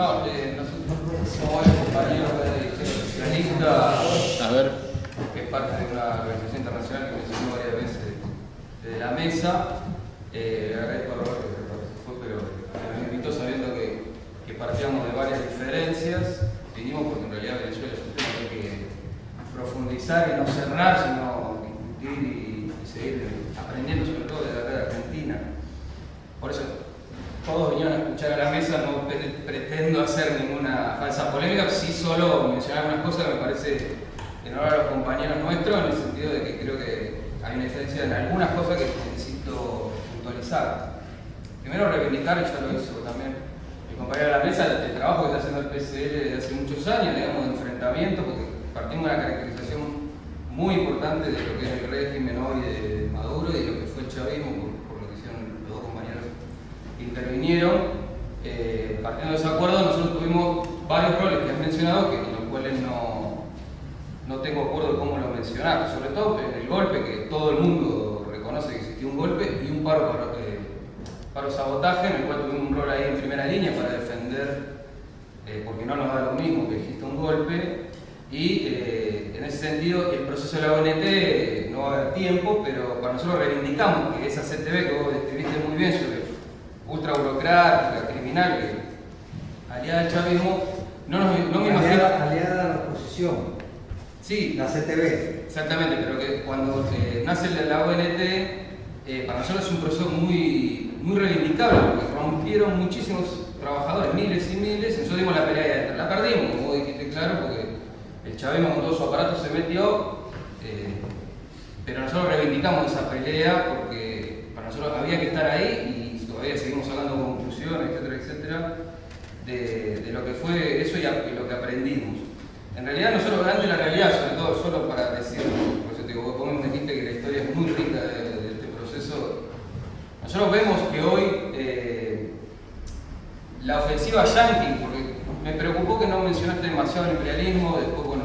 No, nosotros somos el compañero de especialista, A ver. que es parte de una organización internacional que mencionó varias veces de la mesa. Agradezco a Roberto que participó, pero nos invitó sabiendo que partíamos de varias diferencias. Vinimos porque en realidad Venezuela es un tema que hay que profundizar y no cerrar, sino discutir y seguir aprendiendo sobre todo de la red argentina. Por eso todos vinieron a escuchar a la mesa, no pretendo hacer ninguna falsa polémica, sí solo mencionar unas cosas que me parece en honor a los compañeros nuestros, en el sentido de que creo que hay una diferencia en algunas cosas que necesito puntualizar. Primero reivindicar, y ya lo hizo también mi compañero de la mesa, el trabajo que está haciendo el PSL desde hace muchos años, digamos, de enfrentamiento, porque partimos de una caracterización muy importante de lo que es el régimen hoy de Maduro y de lo que fue el chavismo, por lo que hicieron los dos compañeros que intervinieron. Partiendo de ese acuerdo, nosotros tuvimos varios roles que has mencionado, con los cuales no tengo acuerdo de cómo lo mencionar, sobre todo en el golpe, que todo el mundo reconoce que existió un golpe, y un paro sabotaje, en el cual tuvimos un rol ahí en primera línea para defender, porque no nos da lo mismo que exista un golpe, y en ese sentido el proceso de la ONT no va a haber tiempo, pero para nosotros reivindicamos que esa CTV que vos describiste muy bien sobre ultra burocrática, criminal, que aliada al chavismo, no me imagino... Aliada a la oposición. Sí, la CTV. Exactamente, pero que cuando nace la ONT, para nosotros es un proceso muy reivindicable, porque rompieron muchísimos trabajadores, miles y miles, y nosotros dimos la pelea de adentro. La perdimos, como vos dijiste claro, porque el chavismo con todo su aparato se metió, pero nosotros reivindicamos esa pelea porque para nosotros había que estar ahí y todavía seguimos sacando conclusiones, etcétera, etcétera, de lo que fue eso y lo que aprendimos. En realidad nosotros, ante la realidad, sobre todo, solo para decirlo, por eso te digo, vos me dijiste que la historia es muy rica de este proceso. Nosotros vemos que hoy la ofensiva yanqui, porque me preocupó que no mencionaste demasiado el imperialismo, después, bueno,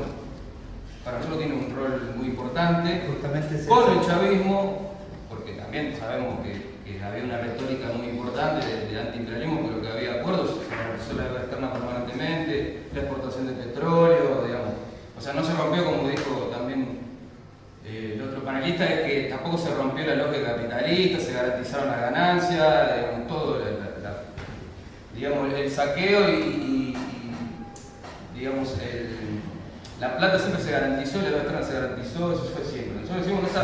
para nosotros tiene un rol muy importante, justamente con el chavismo, porque también sabemos que había una retórica muy importante de antiimperialismo, pero que había acuerdos, se realizó la guerra externa permanentemente, la exportación de petróleo, digamos. O sea, no se rompió, como dijo también el otro panelista, es que tampoco se rompió la lógica capitalista, se garantizaron las ganancias, digamos, todo digamos, el saqueo y digamos, la plata siempre se garantizó, la guerra externa se garantizó, eso fue siempre. Nosotros decimos que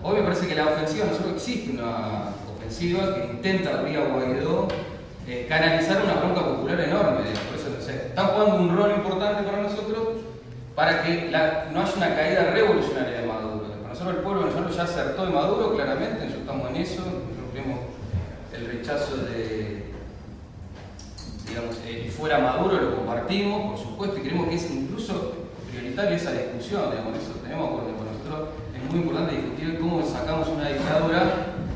hoy me parece que la ofensiva, nosotros existe una ofensiva que intenta, vía Guaidó, canalizar una bronca popular enorme. Por eso, están jugando un rol importante para nosotros para que no haya una caída revolucionaria de Maduro. Para nosotros el pueblo venezolano ya acertó de Maduro, claramente, nosotros estamos en eso, nosotros vemos el rechazo de, digamos, fuera Maduro, lo compartimos, por supuesto, y creemos que es incluso prioritaria esa discusión, digamos, eso tenemos acuerdo con nosotros. Es muy importante discutir cómo sacamos una dictadura,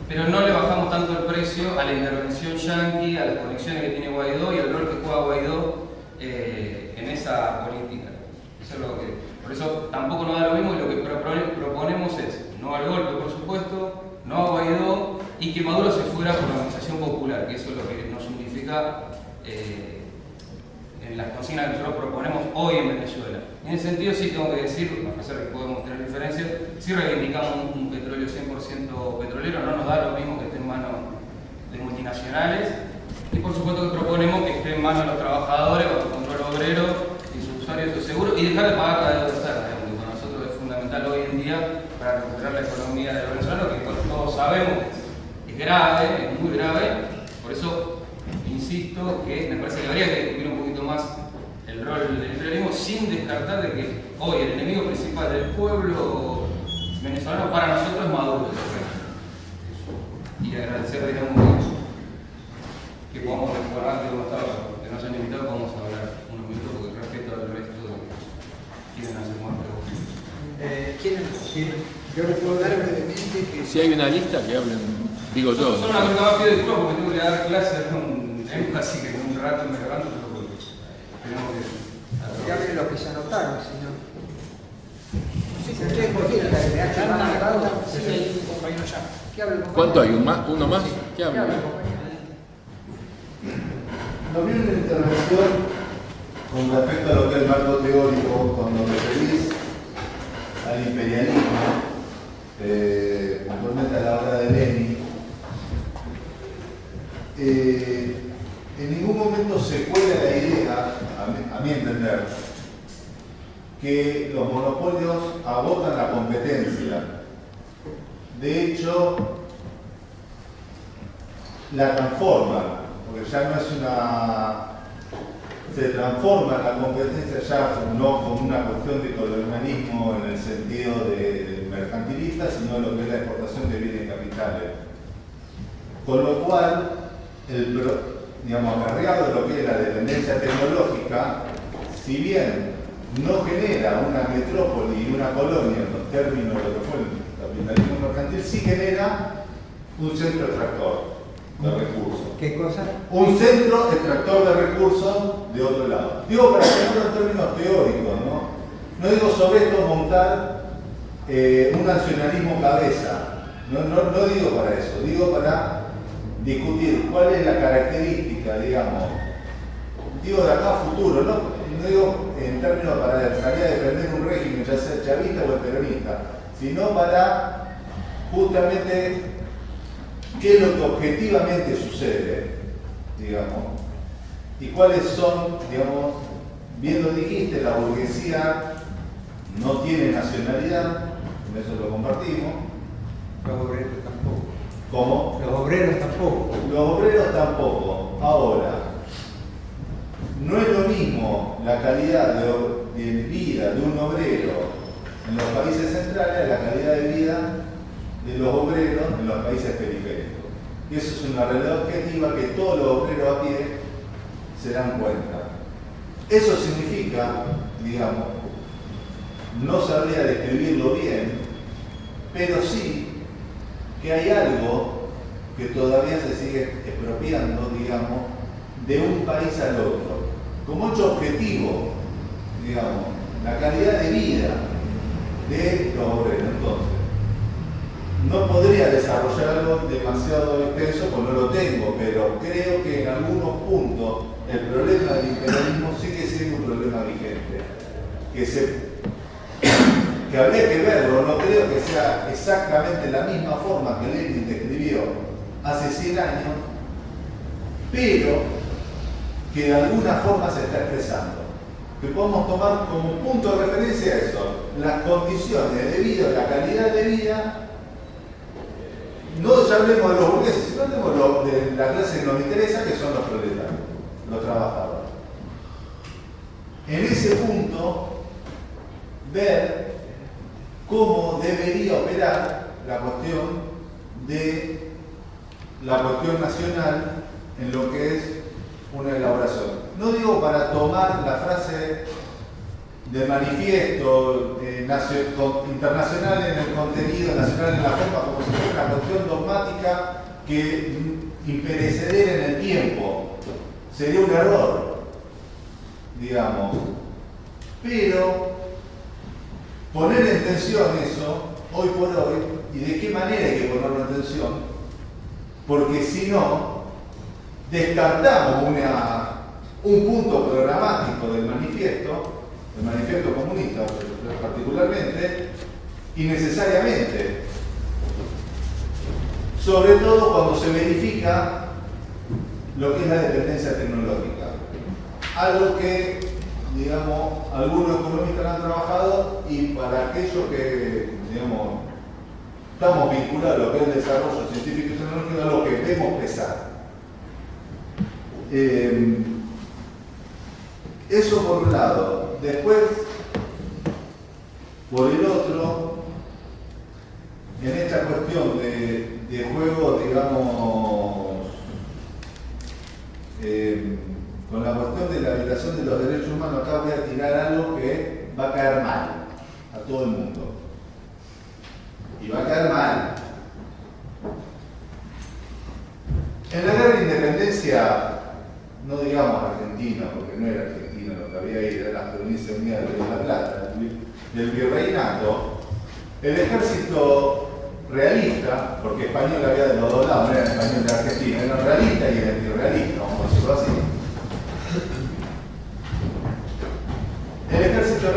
pero no le bajamos tanto el precio a la intervención yanqui, a las conexiones que tiene Guaidó y al rol que juega Guaidó en esa política. Eso es lo que, por eso tampoco nos da lo mismo, y lo que proponemos es no al golpe, por supuesto, no a Guaidó, y que Maduro se fuera por la organización popular, que eso es lo que nos unifica en las consignas que nosotros proponemos hoy en Venezuela. En ese sentido sí tengo que decir, a pesar de que podemos tener diferencias, sí reivindicamos un petróleo 100% petrolero, no nos da lo mismo que esté en manos de multinacionales, y por supuesto que proponemos que esté en manos de los trabajadores, bajo control obrero y sus usuarios de seguro, y dejar de pagar la deuda externa, que para nosotros es fundamental hoy en día para recuperar la economía de Venezuela, que todos sabemos que es grave, es muy grave. Por eso insisto que me parece que habría que discutir un poquito más el rol del imperialismo, sin descartar de que hoy el enemigo principal del pueblo venezolano para nosotros es Maduro. Y agradecer, digamos, que podamos recordar que nos hayan invitado, vamos a hablar unos minutos, porque respeto al resto quieren hacer más preguntas. Yo les puedo dar brevemente que... Si hay una lista, que hablen, digo yo. Solo una cosa más, pido disculpas porque tengo que dar clases con énfasis, que en un rato me levanto, pero tenemos que hablen los que se anotaron, si no... Sí, ustedes por fin, le han anotado. Sí, hay un compañero ya. ¿Qué habla el compañero? ¿Cuánto hay? ¿Uno más? Sí. ¿Qué habla? ¿Qué habla el compañero? No vi una intervención Con respecto a lo que es el marco teórico, cuando referís al imperialismo, puntualmente a la obra de Lenin, en ningún momento se cuela la idea, a mi entender, que los monopolios agotan la competencia. De hecho, la transforman, porque ya no es una... se transforma la competencia ya no como una cuestión de colonialismo en el sentido de mercantilista, sino lo que es la exportación de bienes y capitales. Con lo cual, acarreado de lo que es la dependencia tecnológica, si bien no genera una metrópoli y una colonia en los términos de lo que fue el capitalismo mercantil, sí genera un centro extractor de recursos. ¿Qué cosa? Un centro extractor de recursos de otro lado. Digo para ponerlo en términos teóricos, ¿no? No digo sobre esto montar un nacionalismo cabeza. No digo para eso. Digo para discutir cuál es la característica, digamos, digo de acá a futuro, no digo en términos para salir a defender un régimen, ya sea el chavista o el peronista, sino para justamente qué es lo que objetivamente sucede, digamos, y cuáles son, digamos, bien lo dijiste, la burguesía no tiene nacionalidad, en eso lo compartimos. Los obreros tampoco. ¿Cómo? Los obreros tampoco. Los obreros tampoco. Ahora, no es lo mismo la calidad de vida de un obrero en los países centrales a la calidad de vida de los obreros en los países periféricos. Y eso es una realidad objetiva que todos los obreros a pie se dan cuenta. Eso significa, digamos, no sabría describirlo bien, pero sí que hay algo que todavía se sigue expropiando, digamos, de un país al otro, como hecho objetivo, digamos, la calidad de vida de los obreros. Entonces, no podría desarrollar algo demasiado extenso, porque no lo tengo, pero creo que en algunos puntos el problema del imperialismo sigue siendo un problema vigente, que habría que verlo. No creo que sea exactamente la misma forma que Lenin describió hace 100 años, pero que de alguna forma se está expresando. Que podemos tomar como punto de referencia eso, las condiciones de vida, la calidad de vida. No ya hablemos de los burgueses, sino hablemos de la clase que nos interesa, que son los proletarios, los trabajadores. En ese punto, ver cómo debería operar la cuestión nacional en lo que es una elaboración. No digo para tomar la frase del manifiesto internacional en el contenido, nacional en la forma, como si fuera una cuestión dogmática que imperecedera en el tiempo. Sería un error, digamos. Pero poner en tensión eso, hoy por hoy, y de qué manera hay que ponerlo en tensión, porque si no, descartamos un punto programático del manifiesto comunista particularmente, innecesariamente, sobre todo cuando se verifica lo que es la dependencia tecnológica, algo que, digamos, algunos economistas han trabajado, y para aquellos que, digamos, estamos vinculados a lo que es el desarrollo científico y tecnológico, es lo que vemos pesar. Eso por un lado. Después, por el otro, en esta cuestión de juego, digamos, con la cuestión de la violación de los derechos humanos, acá voy a tirar algo que va a caer mal a todo el mundo. Y va a caer mal. En la guerra de independencia, no digamos Argentina, porque no era Argentina lo que había ahí, eran las provincias unidas de La Plata, del virreinato, el ejército realista, porque español había de los dos lados, no era español de Argentina, era realista y era antirrealista, vamos a decirlo así.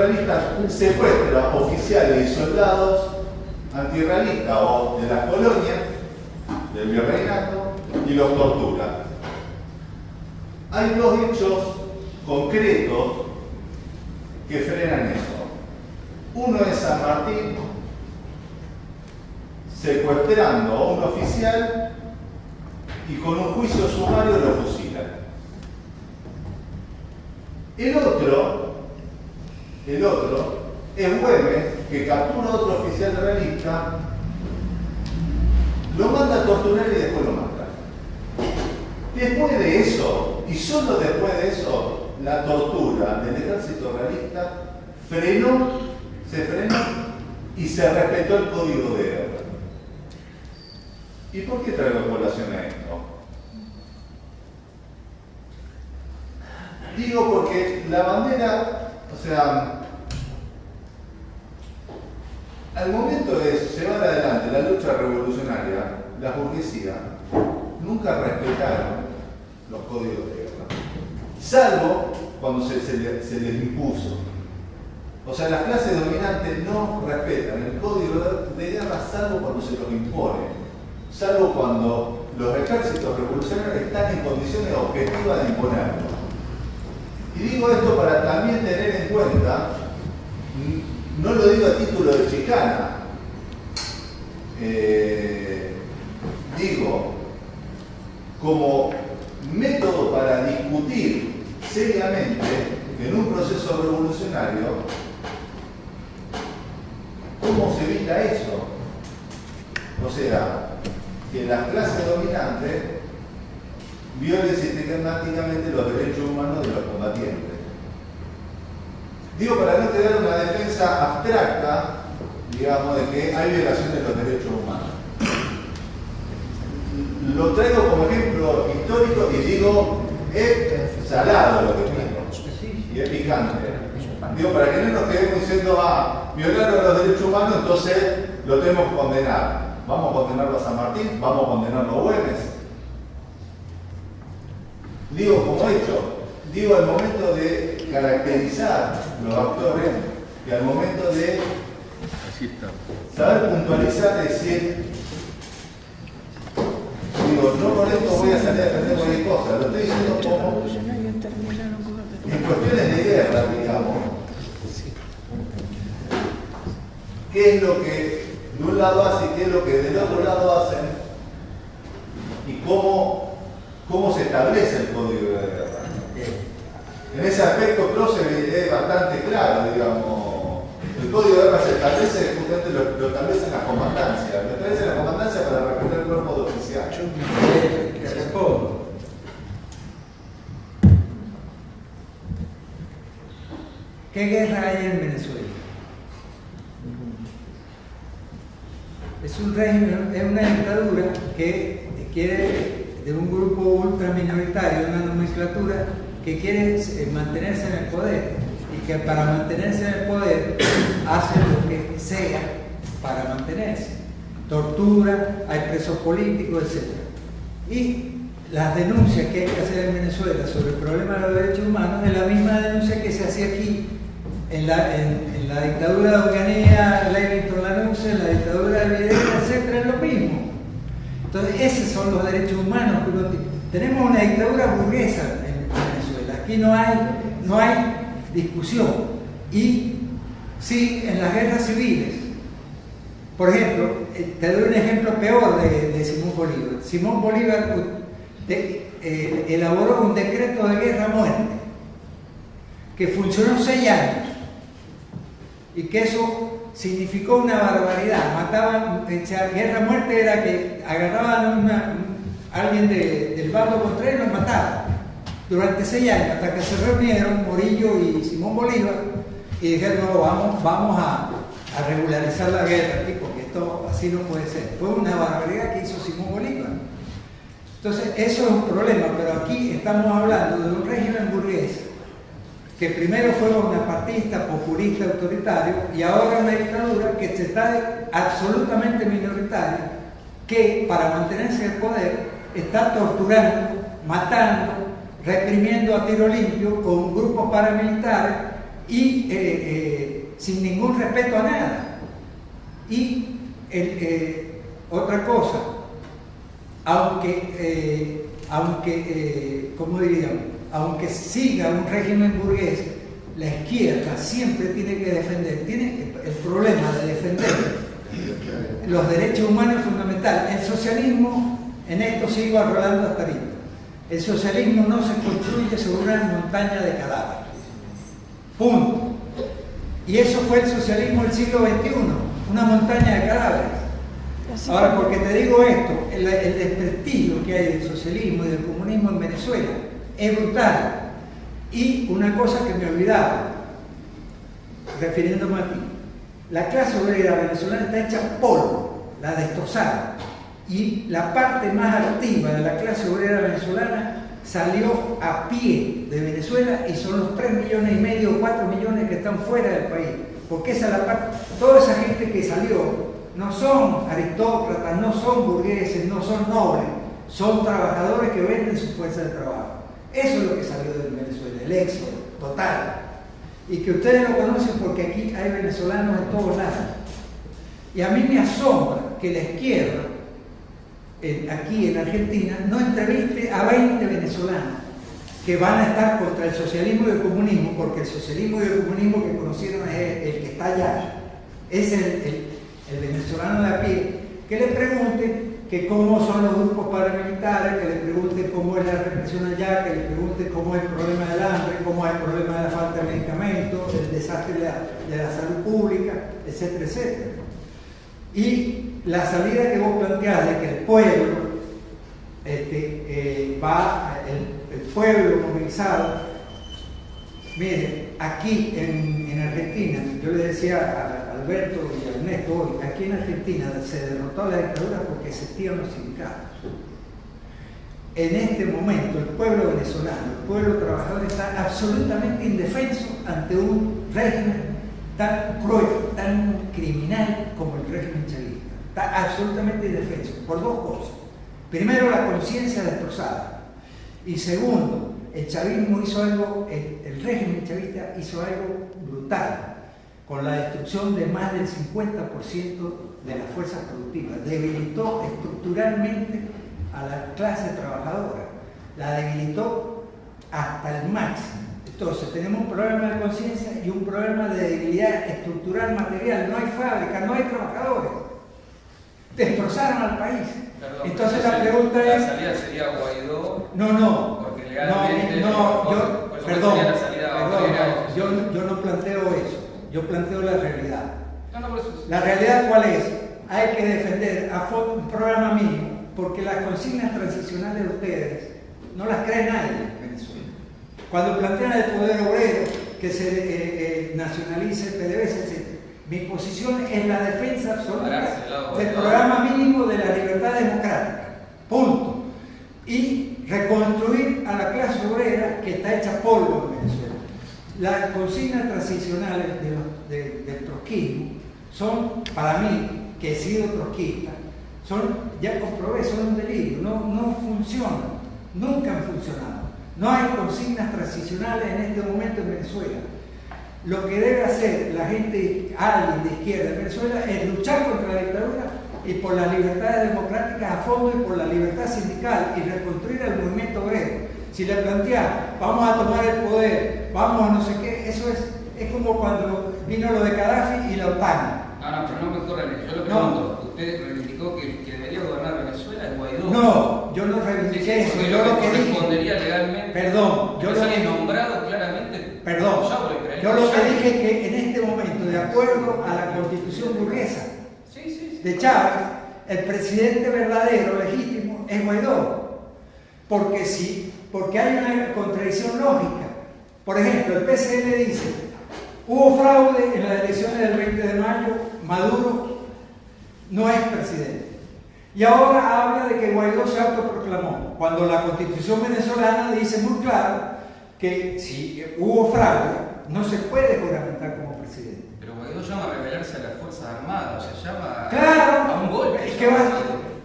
realista secuestra oficiales y soldados antirrealistas o de las colonias, del virreinato, y los tortura. Hay dos hechos concretos que frenan eso. Uno es San Martín secuestrando a un oficial y con un juicio sumario lo fusilan. El otro es Güemes, que captura a otro oficial realista, lo manda a torturar y después lo mata. Después de eso, y solo después de eso, la tortura del ejército realista se frenó y se respetó el código de guerra. ¿Y por qué traigo a colación a esto? Digo porque la bandera, o sea, al momento de llevar adelante la lucha revolucionaria, la burguesía nunca respetaron los códigos de guerra, salvo cuando se les impuso. O sea, las clases dominantes no respetan el código de guerra salvo cuando se los impone, salvo cuando los ejércitos revolucionarios están en condiciones objetivas de imponerlo. Y digo esto para también tener en cuenta, no lo digo a título de chicana, digo como método para discutir seriamente en un proceso revolucionario cómo se evita eso. O sea, que las clases dominantes violen sistemáticamente los derechos humanos de los combatientes. Digo, para no tener una defensa abstracta, digamos, de que hay violación de los derechos humanos. Lo traigo como ejemplo histórico y digo, es salado lo que digo, y es picante. Digo, para que no nos quedemos diciendo, violaron los derechos humanos, entonces lo tenemos que condenar. Vamos a condenarlo a San Martín, vamos a condenarlo a Güemes. Digo, como hecho, digo al momento de caracterizar los actores y al momento de saber puntualizar, decir, digo, no por esto voy a salir a defender cualquier cosa, lo estoy diciendo como en cuestiones de guerra, digamos. ¿Qué es lo que de un lado hace y qué es lo que del otro lado hacen? Y cómo se establece el código de guerra. En ese aspecto Clausewitz es bastante claro, digamos. El código de guerra se establece, justamente lo establece en la comandancia. Lo establece en la comandancia para respetar el cuerpo de oficial. Que respondo. ¿Qué guerra hay en Venezuela? Es un régimen, es una dictadura que quiere, de un grupo ultraminoritario, una nomenclatura que quiere mantenerse en el poder y que para mantenerse en el poder hace lo que sea para mantenerse. Tortura, hay presos políticos, etc. Y las denuncias que hay que hacer en Venezuela sobre el problema de los derechos humanos es la misma denuncia que se hacía aquí en la dictadura de Onganía, Levington Lanusse, en la dictadura de Videla, etc. Es lo mismo. Entonces, esos son los derechos humanos que uno tiene. Tenemos una dictadura burguesa en Venezuela. Aquí no hay discusión. Y sí, en las guerras civiles. Por ejemplo, te doy un ejemplo peor de Simón Bolívar. Simón Bolívar elaboró un decreto de guerra-muerte que funcionó 6 años y que eso significó una barbaridad. Mataban, guerra-muerte era que agarraban a alguien del bando contrario y lo mataban durante 6 años, hasta que se reunieron Morillo y Simón Bolívar y dijeron, no, vamos a regularizar la guerra aquí, porque esto así no puede ser. Fue una barbaridad que hizo Simón Bolívar. Entonces, eso es un problema, pero aquí estamos hablando de un régimen burgués que primero fue bonapartista, populista, autoritario, y ahora una dictadura que está absolutamente minoritaria, que para mantenerse en el poder está torturando, matando, reprimiendo a tiro limpio con grupos paramilitares y sin ningún respeto a nada. Y otra cosa, ¿cómo diríamos? Aunque siga un régimen burgués, la izquierda siempre tiene que defender, tiene el problema de defender los derechos humanos fundamentales. El socialismo, en esto sigo a Rolando Astarita, el socialismo no se construye sobre una montaña de cadáveres. Punto. Y eso fue el socialismo del siglo XXI, una montaña de cadáveres. Ahora, porque te digo esto, el desprestigio que hay del socialismo y del comunismo en Venezuela es brutal. Y una cosa que me olvidaba, refiriéndome a ti, la clase obrera venezolana está hecha polvo, la destrozaron. Y la parte más activa de la clase obrera venezolana salió a pie de Venezuela y son los 3,5 millones o 4 millones que están fuera del país. Porque esa es la parte, toda esa gente que salió no son aristócratas, no son burgueses, no son nobles, son trabajadores que venden su fuerza de trabajo. Eso es lo que salió de Venezuela, el éxodo total. Y que ustedes lo conocen porque aquí hay venezolanos en todos lados. Y a mí me asombra que la izquierda, aquí en Argentina, no entreviste a 20 venezolanos que van a estar contra el socialismo y el comunismo, porque el socialismo y el comunismo que conocieron es el que está allá. Es el venezolano de a pie, que le pregunte que cómo son los grupos paramilitares, que le pregunte cómo es la represión allá, que le pregunte cómo es el problema del hambre, cómo es el problema de la falta de medicamentos, el desastre de la salud pública, etcétera, etcétera. Y la salida que vos planteás de que el pueblo el pueblo movilizado, mire, aquí en Argentina, yo le decía a Alberto y a Ernesto hoy, aquí en Argentina se derrotó la dictadura porque existían los sindicatos. En este momento el pueblo venezolano, el pueblo trabajador está absolutamente indefenso ante un régimen tan cruel, tan criminal como el régimen chavista. Está absolutamente indefenso por dos cosas. Primero, la conciencia destrozada. Y segundo, el chavismo hizo algo, el régimen chavista hizo algo brutal, con la destrucción de más del 50% de las fuerzas productivas. Debilitó estructuralmente a la clase trabajadora, la debilitó hasta el máximo. Entonces tenemos un problema de conciencia y un problema de debilidad estructural material. No hay fábrica, no hay trabajadores. Destrozaron al país. Perdón, entonces la pregunta es... ¿La salida sería Guaidó? No. Porque legalmente... Yo no planteo eso. Yo planteo la realidad. Por eso... La realidad, ¿cuál es? Hay que defender a fondo un programa mínimo, porque las consignas transicionales de ustedes no las cree nadie en Venezuela. Cuando plantean el poder obrero, que se nacionalice el PDVSA, etc. Mi posición es la defensa absoluta del programa mínimo de la libertad democrática. Punto. Y reconstruir a la clase obrera que está hecha polvo en Venezuela. Las consignas transicionales del trotskismo son, para mí, que he sido trotskista, ya comprobé, son un delirio, no funcionan, nunca han funcionado. No hay consignas transicionales en este momento en Venezuela. Lo que debe hacer la gente, alguien de izquierda en Venezuela, es luchar contra la dictadura y por las libertades democráticas a fondo y por la libertad sindical y reconstruir el movimiento obrero. Si le plantea, vamos a tomar el poder, vamos a no sé qué, eso es como cuando vino lo de Gaddafi y la OTAN. Pero no me corren. Yo le pregunto, usted reivindicó que debería gobernar Venezuela el Guaidó. No, yo no reivindiqué eso. Yo lo que correspondería legalmente. Perdón, yo lo he nombrado claramente. Perdón, yo lo que dije es que en este momento, de acuerdo a la constitución burguesa de Chávez, el presidente verdadero, legítimo, es Guaidó. Porque hay una contradicción lógica. Por ejemplo, el PCN dice, hubo fraude en las elecciones del 20 de mayo, Maduro no es presidente. Y ahora habla de que Guaidó se autoproclamó, cuando la constitución venezolana dice muy claro que si hubo fraude, no se puede juramentar como presidente. Pero Guaidó llama a rebelarse a las Fuerzas Armadas, o sea, llama claro, a un golpe. Es que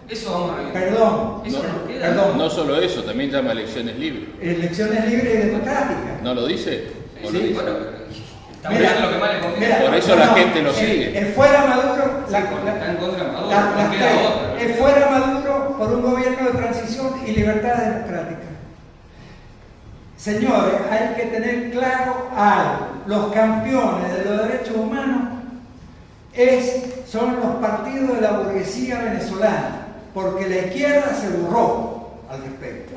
eso vamos a reivindicar. Perdón. Eso no, nos queda. Perdón. No solo eso, también llama a elecciones libres. Elecciones libres y democráticas. ¿No lo dice? Sí, bueno, Estamos haciendo lo que más le conviene. Por eso la gente lo sigue. El fuera Maduro, Está en contra de Maduro, las no queda tres. otra. El fuera Maduro por un gobierno de transición y libertad democrática. Señores, hay que tener claro algo. Los campeones de los derechos humanos son los partidos de la burguesía venezolana, porque la izquierda se burró al respecto.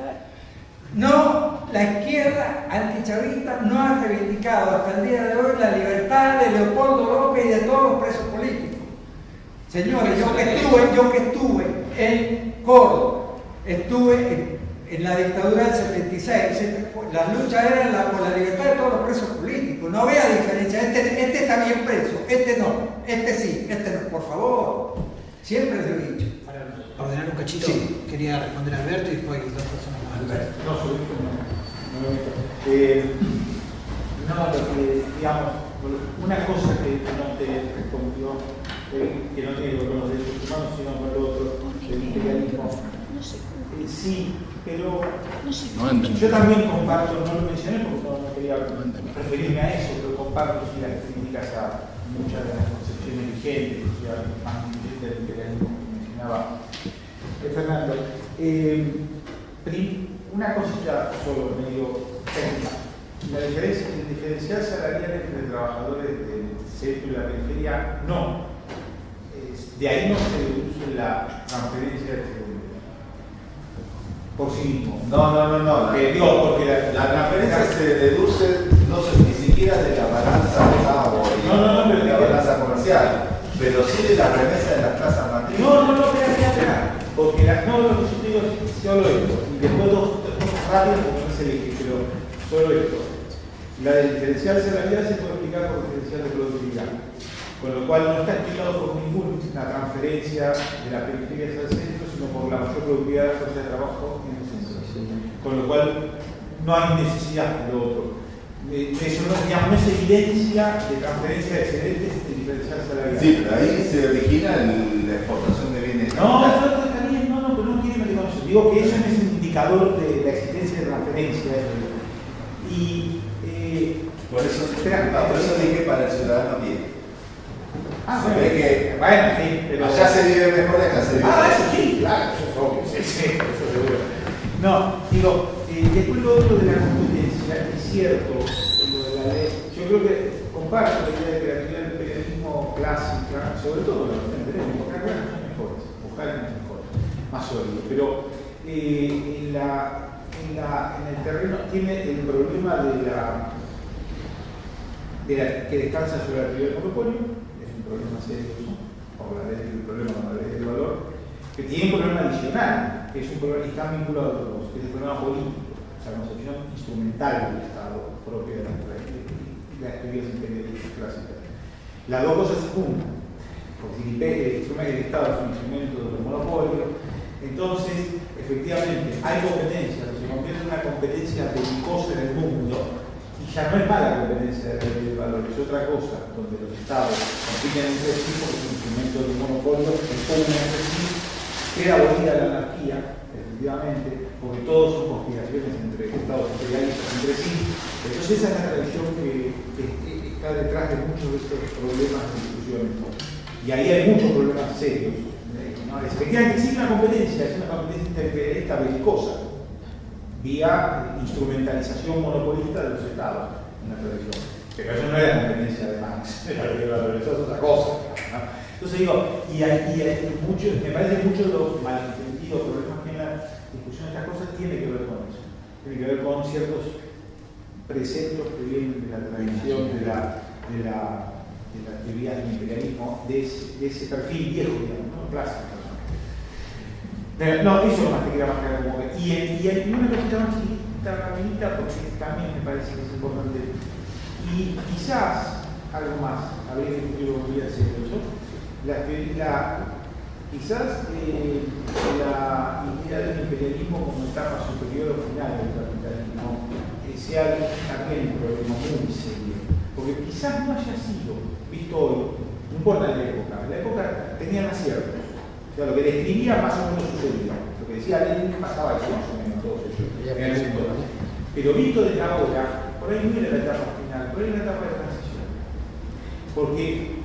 No, la izquierda antichavista no ha reivindicado hasta el día de hoy la libertad de Leopoldo López y de todos los presos políticos. Señores, yo que estuve en Córdoba, estuve en la dictadura del 76, las luchas eran por la libertad de todos los presos políticos, no había diferencia, este está bien preso, este no, este sí, este no, por favor, siempre se lo he dicho. Para ordenar un cachito, Sí. quería responder a Alberto y después hay dos personas más. No, no lo meto. No, lo que, digamos, una cosa que no te respondió, que no tiene que ver con los derechos humanos, sino con lo otro, el imperialismo. Sí, pero yo también comparto, no lo mencioné porque no quería referirme a eso, pero comparto sí, las críticas a muchas de las concepciones vigentes, más vigentes del imperialismo que mencionaba Fernando. Una cosita solo medio técnica. El diferencial salarial entre trabajadores del centro y la periferia, no. De ahí no se deduce la transferencia de seguridad por sí mismo. No. Porque La transferencia se deduce ni siquiera de la balanza de pago y de la balanza comercial, pero sí de la remesa de las casas matrices. Espera. Porque lo que yo te digo es solo esto. Y después dos rápidas porque no se elige, pero solo esto. La del diferencial salarial se puede explicar por diferencial de productividad. Con lo cual no está explicado por ninguna transferencia de la periferia al centro, sino por la mayor productividad de la fuerza de trabajo en el centro. Con lo cual no hay necesidad de lo otro. Eso no, digamos, no es evidencia de transferencia de excedentes de diferencial salarial. Sí, pero ahí se origina la exportación de bienes. No, pero no quiere meter con eso. Digo que eso no es un indicador de la existencia de transferencia. Por eso dije para el ciudadano bien. Se ve que sí, pero allá se vive mejor, acá se vive mejor. eso sí, claro, eso es obvio, sí, eso seguro. No, digo, después lo otro de la competencia, es cierto, lo de la ley, yo creo que comparto la idea de que la actividad del periodismo clásica, sobre todo la del periodismo, porque acá son mejores, buscar es mejor, más sólido, pero en el terreno tiene el problema de la que descansa sobre la actividad del monopolio, es un problema serio, por la ley del problema con la ley del valor, que tiene un problema adicional, que es un problema que está vinculado a otros, que es el problema político, o sea, la concepción instrumental del Estado propio de las teorías imperialistas clásicas. Las dos cosas se juntan, porque el Estado es un instrumento de los monopolios, entonces, efectivamente, hay competencia, se convierte en una competencia belicosa en el mundo, y ya no es mala competencia de ley del valor, es otra cosa, donde los Estados compiten entre sí porque es un instrumento de monopolio, se ponen entre sí, queda abolida la anarquía, efectivamente, porque todos son conspiraciones entre Estados imperialistas entre sí. Entonces esa es la tradición que está detrás de muchos de estos problemas de discusiones. Y ahí hay muchos problemas serios. Efectivamente existe una competencia, es una competencia imperialista belicosa, vía instrumentalización monopolista de los Estados en la tradición. Pero eso no era competencia de Marx, eso es otra cosa, ¿no? Entonces digo, me parece que muchos de los malentendidos, problemas que en la discusión de estas cosas tiene que ver con eso. Tiene que ver con ciertos preceptos que vienen de la tradición de la teoría del imperialismo, de ese perfil viejo, digamos, ¿no? Clásico. No, eso nomás te quería marcar como que. Y una cosita más chiquita, rapidita, porque también me parece que es importante. Y quizás algo más, habría que yo volví a hacer eso. Quizás la idea del imperialismo como etapa superior o final del capitalismo sea también un problema muy serio. Porque quizás no haya sido visto hoy, no importa la época tenía aciertos. O sea, lo que describía más o menos sucedía. Lo que decía Lenin pasaba eso más o menos, todos ellos. Pero visto desde ahora, por ahí no era la etapa final, por ahí era la etapa de transición. Porque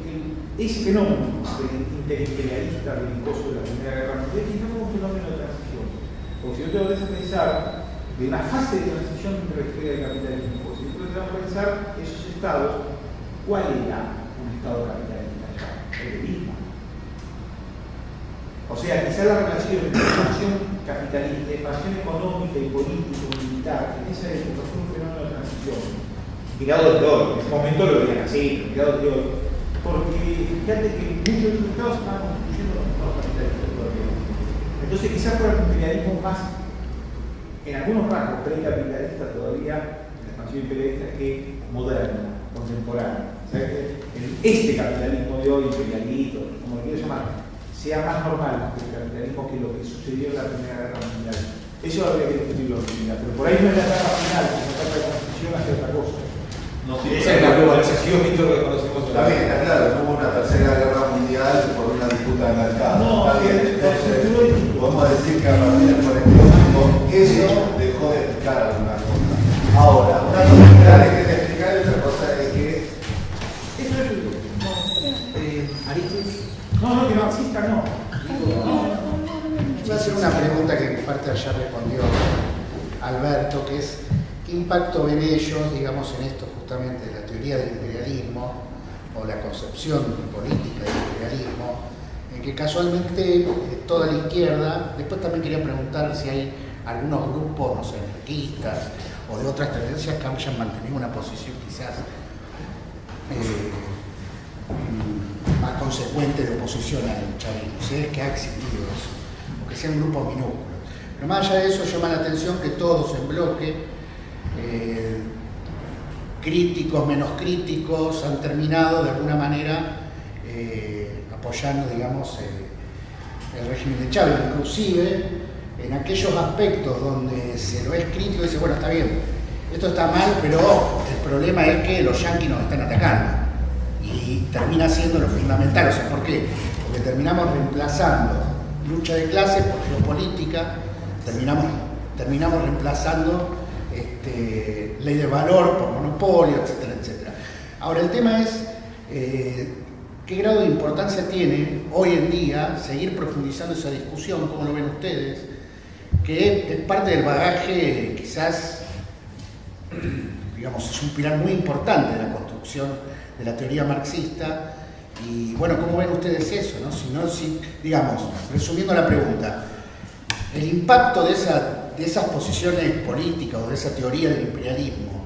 ese fenómeno interimperialista belicoso de la Primera Guerra Mundial quizás fue un fenómeno de transición. Porque si yo te voy a pensar de una fase de transición entre la historia del capitalismo, porque si tú te vas a pensar esos estados, ¿cuál era un estado capitalista? El mismo. O sea, quizá la relación entre expansión capitalista, expansión económica y político-militar en esa época fue un fenómeno de transición. Tirado de hoy, en ese momento lo veían así, tirado de hoy. Porque fíjate que muchos de los estados estaban construyendo los estados capitalistas todavía. Entonces quizás fuera un imperialismo más, en algunos rasgos, pre-capitalista todavía, la expansión imperialista, que moderna, contemporánea. O sea, este capitalismo de hoy, imperialista, como lo quieras llamar, sea más normal que el capitalismo que lo que sucedió en la Primera Guerra Mundial. Eso habría que discutirlo en realidad, pero por ahí no es la etapa final, es la etapa de transición hacia otra cosa. No, sí, esa es la globalización, esto que conocemos. Está bien, está claro, no hubo una tercera guerra mundial por una disputa de mercado. No, está bien, entonces podemos decir que a partir del 45 eso dejó de explicar algunas cosas. Ahora, una cosa que hay que explicar y otra cosa es que eso es Aristóteles. No, que marxista no. Voy a hacer una pregunta que en parte ya respondió Alberto, que es ¿qué impacto ven ellos, digamos, en esto justamente de la teoría del imperialismo o la concepción política del imperialismo, en que casualmente toda la izquierda, después también quería preguntar si hay algunos grupos, no sé, anarquistas o de otras tendencias que hayan mantenido una posición quizás más consecuente de oposición al chavismo, si es que ha existido eso, o que sean grupos minúsculos. Pero más allá de eso llama la atención que todos en bloque, críticos, menos críticos, han terminado de alguna manera apoyando, digamos, el régimen de Chávez, inclusive en aquellos aspectos donde se lo es crítico y dice, bueno, está bien, esto está mal, pero el problema es que los yanquis nos están atacando. Y termina siendo lo fundamental. O sea, ¿por qué? Porque terminamos reemplazando lucha de clases por geopolítica, terminamos reemplazando ley de valor por monopolio, etcétera, etcétera. Ahora, el tema es qué grado de importancia tiene hoy en día seguir profundizando esa discusión, ¿cómo lo ven ustedes? Que es parte del bagaje, quizás, digamos, es un pilar muy importante de la construcción de la teoría marxista. Y bueno, ¿cómo ven ustedes eso? ¿No? Si, digamos, resumiendo la pregunta, el impacto de esas posiciones políticas o de esa teoría del imperialismo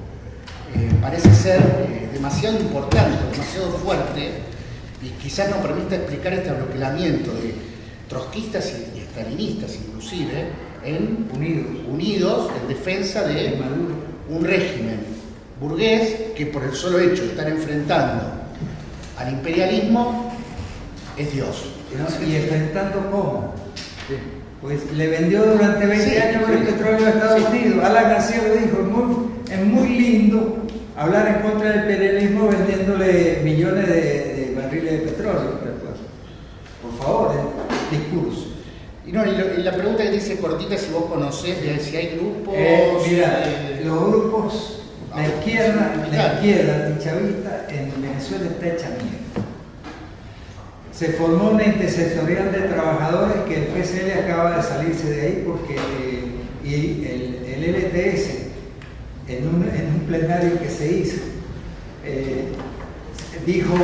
parece ser demasiado importante, demasiado fuerte, y quizás nos permita explicar este abloquelamiento de trotskistas y estalinistas inclusive unidos en defensa de un régimen burgués que por el solo hecho de estar enfrentando al imperialismo es Dios. ¿Y enfrentando cómo? Pues le vendió durante 20 años el petróleo a Estados Unidos. Alan García lo dijo, es muy lindo hablar en contra del imperialismo vendiéndole millones de barriles de petróleo. Por favor, discurso. Y la pregunta que dice cortita, si vos conocés, si hay grupos... Mira, los grupos... La izquierda antichavista en Venezuela está hecha mierda. Se formó una intersectorial de trabajadores que el PCL acaba de salirse de ahí porque el LTS en un plenario que se hizo dijo,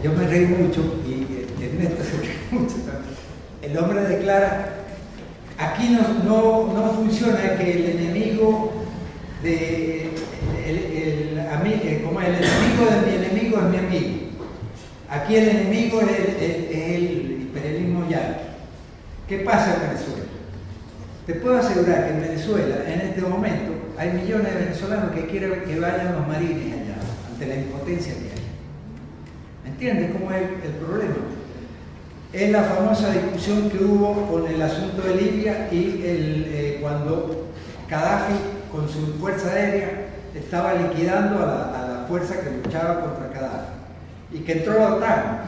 yo me reí mucho y Ernesto se reí mucho también. El hombre declara, aquí no funciona que el enemigo como el enemigo de mi enemigo es mi amigo. Aquí el enemigo es el imperialismo yanqui. ¿Qué pasa en Venezuela? Te puedo asegurar que en Venezuela, en este momento, hay millones de venezolanos que quieren que vayan los marines allá, ante la impotencia que hay. ¿Me entiendes cómo es el problema? Es la famosa discusión que hubo con el asunto de Libia y cuando Gaddafi con su fuerza aérea estaba liquidando a la fuerza que luchaba contra Gaddafi y que entró la OTAN.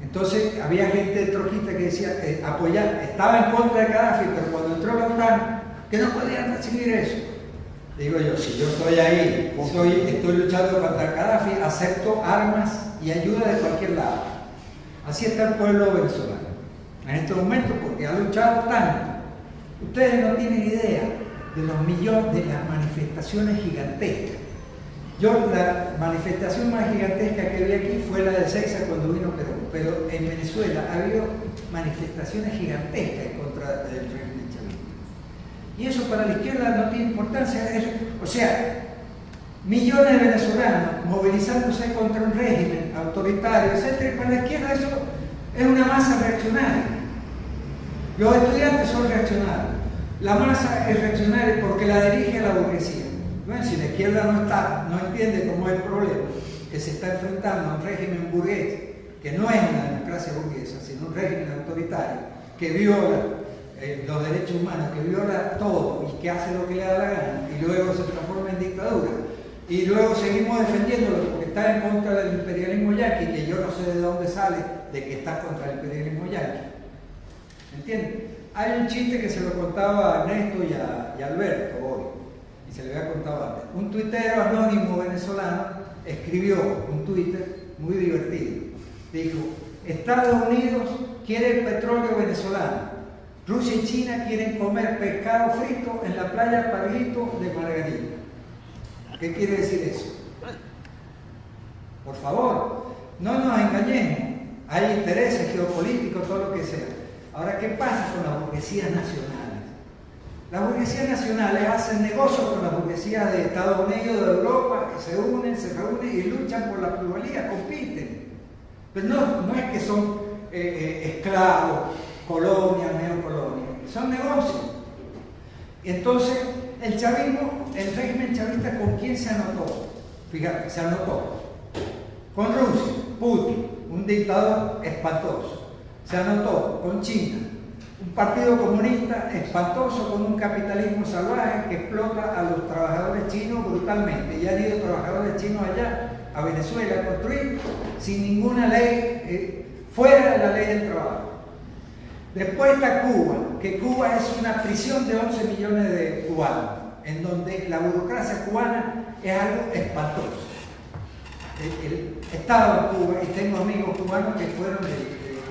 Entonces había gente trotskista que decía estaba en contra de Gaddafi, pero cuando entró la OTAN, que no podían recibir eso. Digo yo, si yo estoy ahí, estoy luchando contra Gaddafi, acepto armas y ayuda de cualquier lado. Así está el pueblo venezolano en este momento, porque ha luchado tanto. Ustedes no tienen idea de los millones, de las manifestaciones gigantescas. Yo, la manifestación más gigantesca que vi aquí fue la de Seiza cuando vino Perón, pero en Venezuela ha habido manifestaciones gigantescas en contra del régimen chavista. Y eso para la izquierda no tiene importancia. O sea, millones de venezolanos movilizándose contra un régimen autoritario, etc. Para la izquierda eso es una masa reaccionaria. Los estudiantes son reaccionarios. La masa es reaccionaria porque la dirige la burguesía. Bueno, si la izquierda no entiende cómo es el problema, que se está enfrentando a un régimen burgués, que no es una democracia burguesa, sino un régimen autoritario, que viola los derechos humanos, que viola todo y que hace lo que le da la gana, y luego se transforma en dictadura. Y luego seguimos defendiéndolo porque está en contra del imperialismo yaqui, que yo no sé de dónde sale de que está contra el imperialismo yaqui. ¿Me entiendes? Hay un chiste que se lo contaba a Ernesto y a Alberto hoy, y se le había contado antes. Un tuitero anónimo venezolano escribió un Twitter muy divertido. Dijo: Estados Unidos quiere el petróleo venezolano. Rusia y China quieren comer pescado frito en la playa Parguito de Margarita. ¿Qué quiere decir eso? Por favor, no nos engañemos. Hay intereses geopolíticos, todo lo que sea. Ahora, ¿qué pasa con las burguesías nacionales? Las burguesías nacionales hacen negocios con las burguesías de Estados Unidos, de Europa, que se reúnen y luchan por la pluralidad, compiten. Pero no es que son esclavos, colonias, neocolonias, son negocios. Entonces, el chavismo, el régimen chavista, ¿con quién se anotó? Fíjate, se anotó con Rusia, Putin, un dictador espantoso. Se anotó con China, un partido comunista espantoso con un capitalismo salvaje que explota a los trabajadores chinos brutalmente. Ya han ido trabajadores chinos allá a Venezuela a construir sin ninguna ley, fuera de la ley del trabajo. Después está Cuba, que Cuba es una prisión de 11 millones de cubanos, en donde la burocracia cubana es algo espantoso. El Estado de Cuba, y tengo amigos cubanos que fueron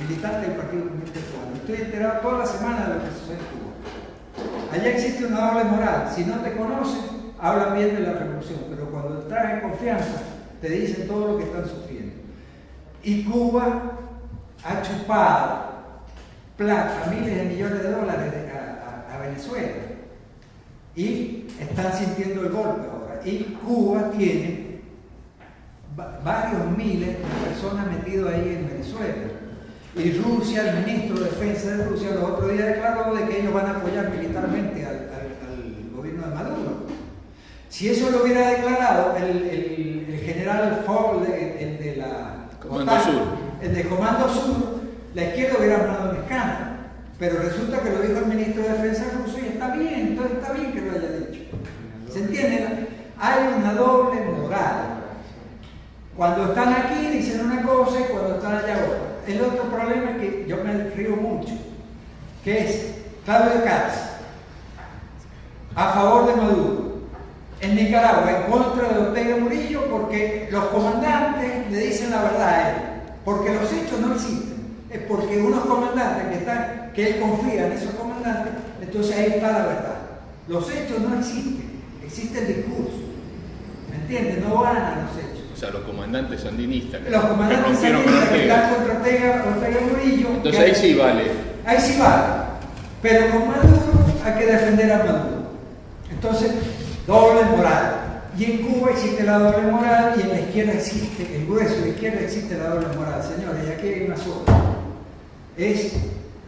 militantes del Partido Comunista Cubano. Estoy enterado toda la semana de lo que sucede en Cuba. Allá existe una doble moral. Si no te conocen, hablan bien de la revolución, pero cuando entras en confianza, te dicen todo lo que están sufriendo. Y Cuba ha chupado plata, miles de millones de dólares a Venezuela. Y están sintiendo el golpe ahora. Y Cuba tiene varios miles de personas metidas ahí en Venezuela. Y Rusia, el ministro de Defensa de Rusia, los otros días declaró de que ellos van a apoyar militarmente al gobierno de Maduro. Si eso lo hubiera declarado el general Fogg, el de la Comando OTAN, Sur, el de Comando Sur, la izquierda hubiera armado un escándalo. Pero resulta que lo dijo el ministro de Defensa ruso y está bien, entonces está bien que lo haya dicho. ¿Se entiende? Hay una doble moral. Cuando están aquí dicen una cosa y cuando están allá otra. El otro problema es que yo me río mucho, que es Claudio Katz, a favor de Maduro, en Nicaragua, en contra de Ortega Murillo, porque los comandantes le dicen la verdad a él, porque los hechos no existen. Es porque unos comandantes que él confía en esos comandantes, entonces ahí está la verdad. Los hechos no existen, existe el discurso. ¿Me entiendes? No van a los hechos. o sea, los comandantes sandinistas que Los comandantes rompieron con sandinistas que están Ortega. contra Ortega Murillo. Entonces ahí sí vale. Ahí sí vale. Pero con Maduro hay que defender a Maduro. Entonces, doble moral. Y en Cuba existe la doble moral y en la izquierda existe, el grueso de la izquierda existe la doble moral. Señores, y aquí hay una sola. Es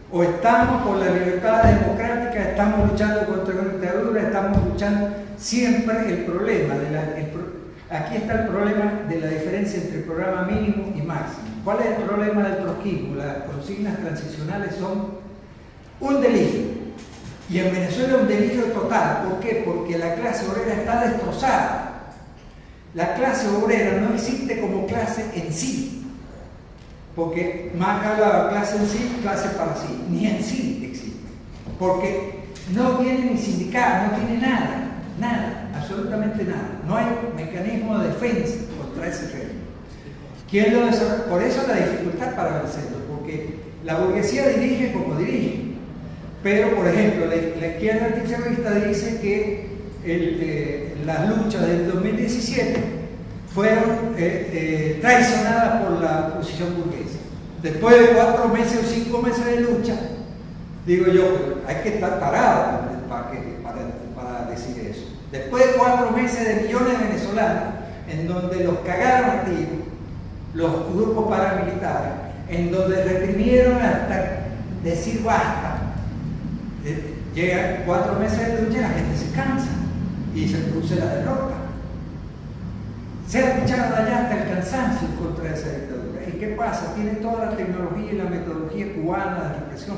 o estamos por la libertad democrática, estamos luchando contra la dictadura, estamos luchando siempre el problema. Aquí está el problema de la diferencia entre el programa mínimo y máximo. ¿Cuál es el problema del trotskismo? Las consignas transicionales son un delirio. Y en Venezuela un delirio total. ¿Por qué? Porque la clase obrera está destrozada. La clase obrera no existe como clase en sí. Porque Marx hablaba clase en sí, clase para sí. Ni en sí existe. Porque no tiene ni sindicato, no tiene nada, nada, absolutamente. absolutamente nada. No hay mecanismo de defensa contra ese régimen. ¿Quién lo desarrolla? Por eso la dificultad para vencerlo, porque la burguesía dirige como dirige. Pero, por ejemplo, la izquierda antichavista dice que las luchas del 2017 fueron traicionadas por la oposición burguesa. Después de 4 meses o 5 meses de lucha, digo yo, hay que estar tarado para decir eso. Después de 4 meses de millones de venezolanos, en donde los cagaron a tiro, los grupos paramilitares, en donde reprimieron hasta decir basta, llegan 4 meses de lucha y la gente se cansa y se produce la derrota. Se ha luchado allá hasta el cansancio contra esa dictadura. ¿Y qué pasa? Tiene toda la tecnología y la metodología cubana de represión.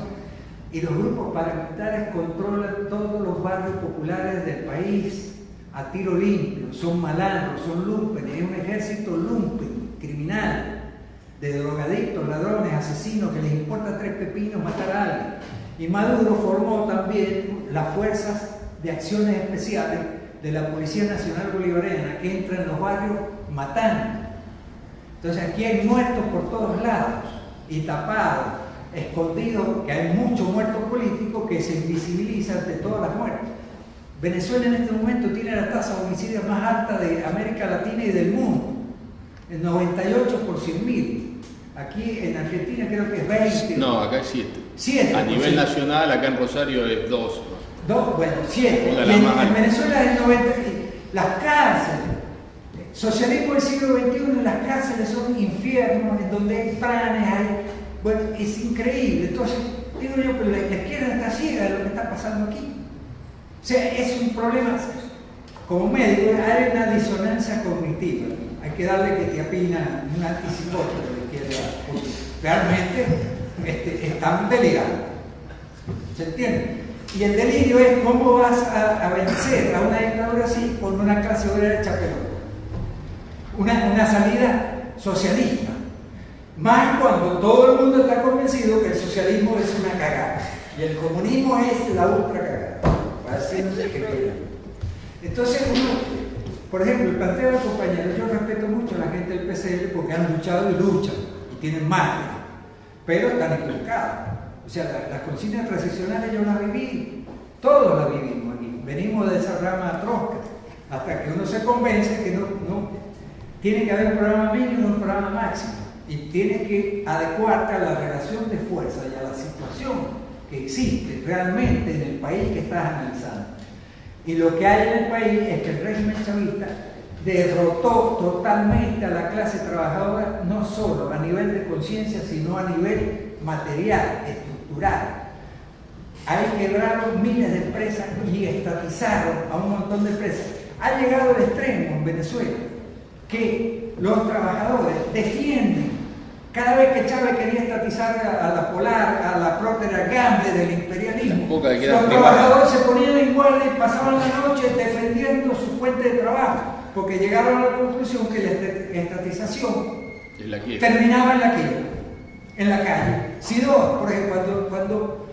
Y los grupos paramilitares controlan todos los barrios populares del país a tiro limpio. Son malandros, son lumpen, es un ejército lumpen, criminal, de drogadictos, ladrones, asesinos, que les importa 3 pepinos matar a alguien. Y Maduro formó también las fuerzas de acciones especiales de la Policía Nacional Bolivariana, que entra en los barrios matando. Entonces aquí hay muertos por todos lados y tapados, escondidos, que hay muchos muertos políticos que se invisibilizan de todas las muertes. Venezuela en este momento tiene la tasa de homicidio más alta de América Latina y del mundo, el 98 por 100.000. Aquí en Argentina creo que es 20. No, acá es 7. 7. A nivel nacional, acá en Rosario es 2. Bueno, 7. Una Y la en más alta. Venezuela es 90. Las cárceles. Socialismo del siglo XXI, las cárceles son infiernos, en donde hay planes, bueno, es increíble. Entonces, digo yo, pero la izquierda está ciega de lo que está pasando aquí. O sea, es un problema. Como médico, hay una disonancia cognitiva. Hay que darle ketiapina, un antipsicótico a la izquierda. Realmente están delirando. ¿Se entiende? Y el delirio es cómo vas a vencer a una dictadura así con una clase obrera hecha pelota. Una salida socialista. Más cuando todo el mundo está convencido que el socialismo es una cagada y el comunismo es la ultra cagada. Para decirle que quieran. Entonces por ejemplo, el planteo del compañero, yo respeto mucho a la gente del PCL porque han luchado y luchan y tienen mártir, pero están equivocados. O sea, las consignas transicionales yo las viví, todos las vivimos aquí. Venimos de esa rama atrozca, hasta que uno se convence que no tiene que haber un programa mínimo y un programa máximo. Y tiene que adecuarte a la relación de fuerza y a la situación que existe realmente en el país que estás analizando. Y lo que hay en el país es que el régimen chavista derrotó totalmente a la clase trabajadora, no solo a nivel de conciencia, sino a nivel material, estructural. Ahí quebraron miles de empresas y estatizaron a un montón de empresas. Ha llegado al extremo en Venezuela que los trabajadores defienden. Cada vez que Chávez quería estatizar a la Polar, a la Procter & Gamble del imperialismo, los trabajadores se ponían en guardia y pasaban la noche defendiendo su fuente de trabajo, porque llegaron a la conclusión que la estatización terminaba en la quiebra, en la calle. Sidor, por ejemplo, cuando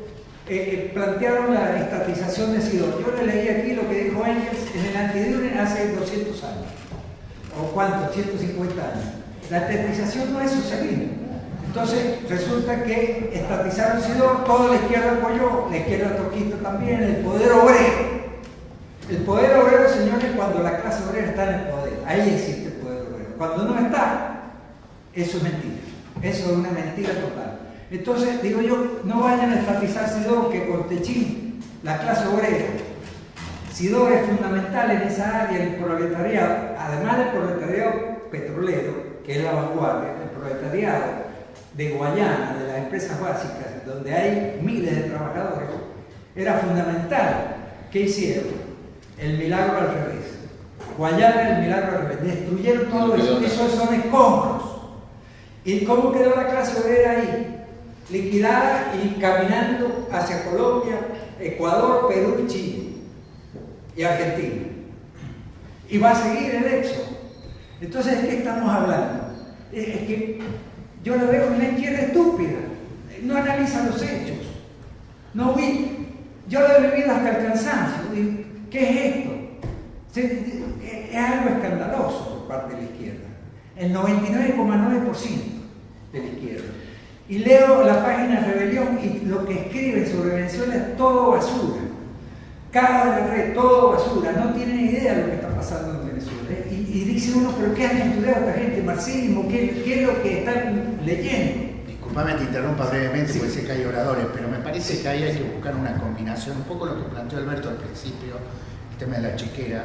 plantearon la estatización de Sidor, yo le leí aquí lo que dijo Engels en el Antidiurne hace 200 años, o cuánto, 150 años. La estatización no es socialismo. Entonces resulta que estatizaron Sidor, toda la izquierda apoyó, la izquierda troquista también, el poder obrero. El poder obrero, señores, cuando la clase obrera está en el poder, ahí existe el poder obrero. Cuando no está, eso es mentira. Eso es una mentira total. Entonces, digo yo, no vayan a estatizar Sidor, que con Techín, la clase obrera. Sidor es fundamental en esa área, el proletariado, además del proletariado petrolero, que es la vanguardia, el proletariado de Guayana, de las empresas básicas, donde hay miles de trabajadores, era fundamental. ¿Qué hicieron? El milagro al revés. Guayana, el milagro al revés. Destruyeron todo eso. Esos son escombros. ¿Y cómo quedó la clase obrera ahí? Liquidada y caminando hacia Colombia, Ecuador, Perú y Chile. Y Argentina. Y va a seguir el éxodo. Entonces, ¿de qué estamos hablando? Es que yo lo veo en la izquierda estúpida. No analiza los hechos. No vi. Yo lo he vivido hasta el cansancio. ¿Qué es esto? Es algo escandaloso por parte de la izquierda. El 99,9% de la izquierda. Y leo la página Rebelión y lo que escriben sobre Venezuela es todo basura. Caos de la red, todo basura. No tienen idea de lo que está pasando en Venezuela. Y dice uno, ¿pero qué han estudiado esta gente? ¿Marxismo? ¿Qué es lo que están leyendo? Disculpame, te interrumpa brevemente, porque sé que hay oradores, pero me parece que ahí hay que buscar una combinación, un poco lo que planteó Alberto al principio, el tema de la chequera.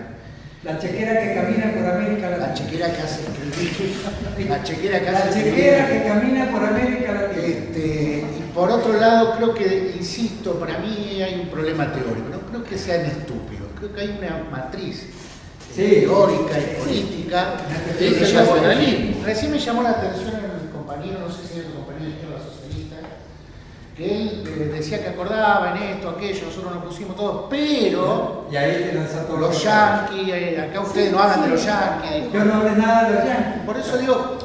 La chequera que camina por América Latina. La chequera que hace escribir. La chequera que La hace chequera escribir. que camina por América Latina. Y por otro lado, creo que, insisto, para mí hay un problema teórico. No creo que sean estúpidos, creo que hay una matriz teórica y política. Es el nacionalismo. Recién me llamó la atención el compañero, no sé si era el compañero de izquierda socialista, que él decía que acordaba en esto, aquello, nosotros nos pusimos todos, pero Y ahí te lanza todo los yanquis, acá ustedes no hablan de los yanquis. dijo. Yo no hablé nada de los yanquis.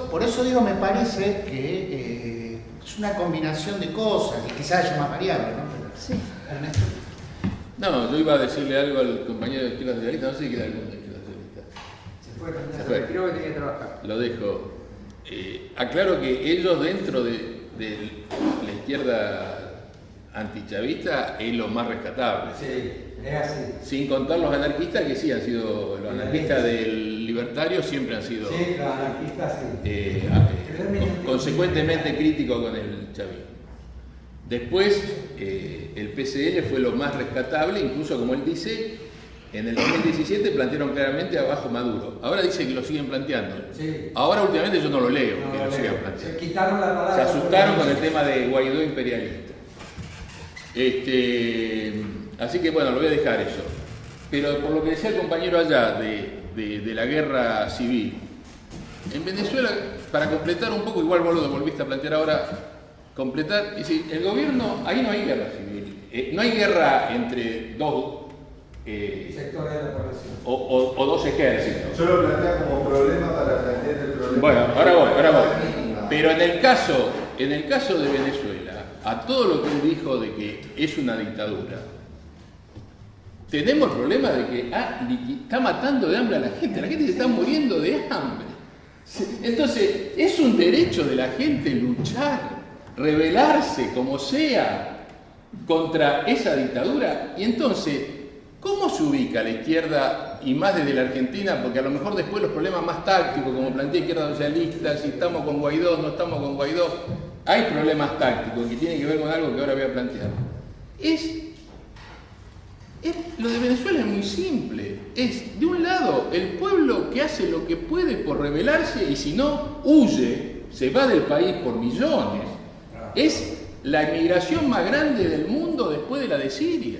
Por eso digo, me parece que es una combinación de cosas, y quizás haya más variables, ¿no? Sí. Ernesto. No, yo iba a decirle algo al compañero de izquierda socialista, no sé si queda algún de izquierda socialista. Se Se fue, fue. creo que tenía que trabajar. Lo dejo. Aclaro que ellos dentro de la izquierda antichavista es lo más rescatable. Sí, es así. Sin contar los anarquistas que sí han sido, los anarquistas del libertario siempre han sido Sí, los anarquistas sí. consecuentemente críticos con el chavismo. Después el PCL fue lo más rescatable, incluso como él dice, en el 2017 plantearon claramente abajo Maduro. Ahora dice que lo siguen planteando. Sí. Ahora últimamente yo no lo leo, No, que lo no, sigan se planteando. quitaron la palabra. Se asustaron con el tema de Guaidó imperialista. Así que bueno, lo voy a dejar eso. Pero por lo que decía el compañero allá de la guerra civil, en Venezuela, para completar un poco, igual vos lo volviste a plantear ahora, completar, es decir, el gobierno, ahí no hay guerra civil, no hay guerra entre dos sectores de la población. o dos ejércitos. Yo lo planteo como problema para plantear el problema. Bueno, ahora voy. Pero en el caso de Venezuela, a todo lo que él dijo de que es una dictadura, tenemos el problema de que está matando de hambre a la gente se está muriendo de hambre. Entonces, es un derecho de la gente luchar, rebelarse como sea contra esa dictadura. Y entonces, ¿cómo se ubica la izquierda, y más desde la Argentina? Porque a lo mejor después los problemas más tácticos, como plantea Izquierda Socialista, si estamos con Guaidó, no estamos con Guaidó, hay problemas tácticos que tienen que ver con algo que ahora voy a plantear. Lo de Venezuela es muy simple. Es, de un lado, el pueblo que hace lo que puede por rebelarse y si no, huye, se va del país por millones. Es la inmigración más grande del mundo después de la de Siria.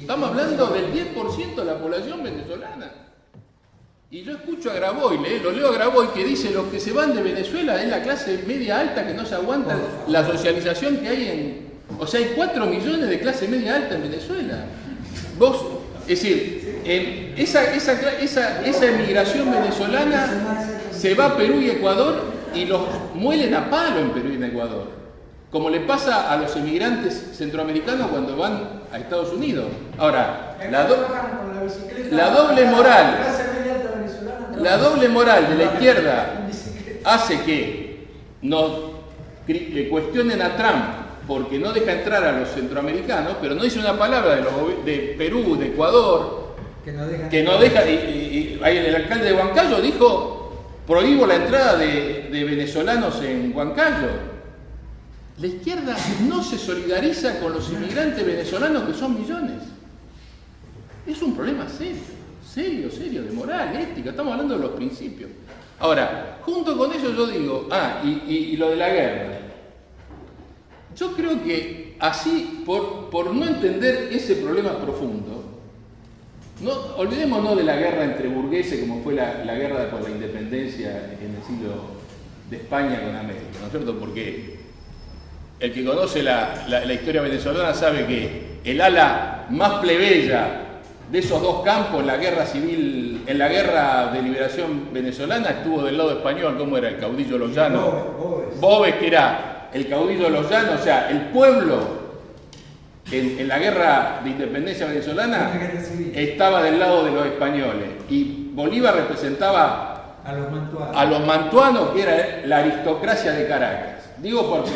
Estamos hablando del 10% de la población venezolana. Y yo escucho a Graboy, lo leo a Graboy, que dice los que se van de Venezuela es la clase media alta que no se aguanta la socialización que hay O sea, hay 4 millones de clase media alta en Venezuela. Es decir, esa emigración venezolana se va a Perú y Ecuador y los muelen a palo en Perú y en Ecuador. Como le pasa a los emigrantes centroamericanos cuando van a Estados Unidos. Ahora, la doble moral de la izquierda hace que nos cuestionen a Trump porque no deja entrar a los centroamericanos, pero no dice una palabra de Perú, de Ecuador, que no deja, y el alcalde de Huancayo dijo, prohíbo la entrada de venezolanos en Huancayo. La izquierda no se solidariza con los inmigrantes venezolanos, que son millones. Es un problema serio, de moral, ética, estamos hablando de los principios. Ahora, junto con eso yo digo, y lo de la guerra. Yo creo que así, por no entender ese problema profundo, olvidémonos de la guerra entre burgueses, como fue la guerra por la independencia en el siglo de España con América, ¿no es cierto? Porque el que conoce la historia venezolana sabe que el ala más plebeya de esos dos campos, en la guerra civil, en la guerra de liberación venezolana, estuvo del lado español. ¿Cómo era? El caudillo de los llanos. Boves, que era el caudillo de los llanos, o sea, el pueblo en la guerra de independencia venezolana, Una guerra civil. estaba del lado de los españoles y Bolívar representaba A los mantuanos. a los mantuanos, que era la aristocracia de Caracas. Digo porque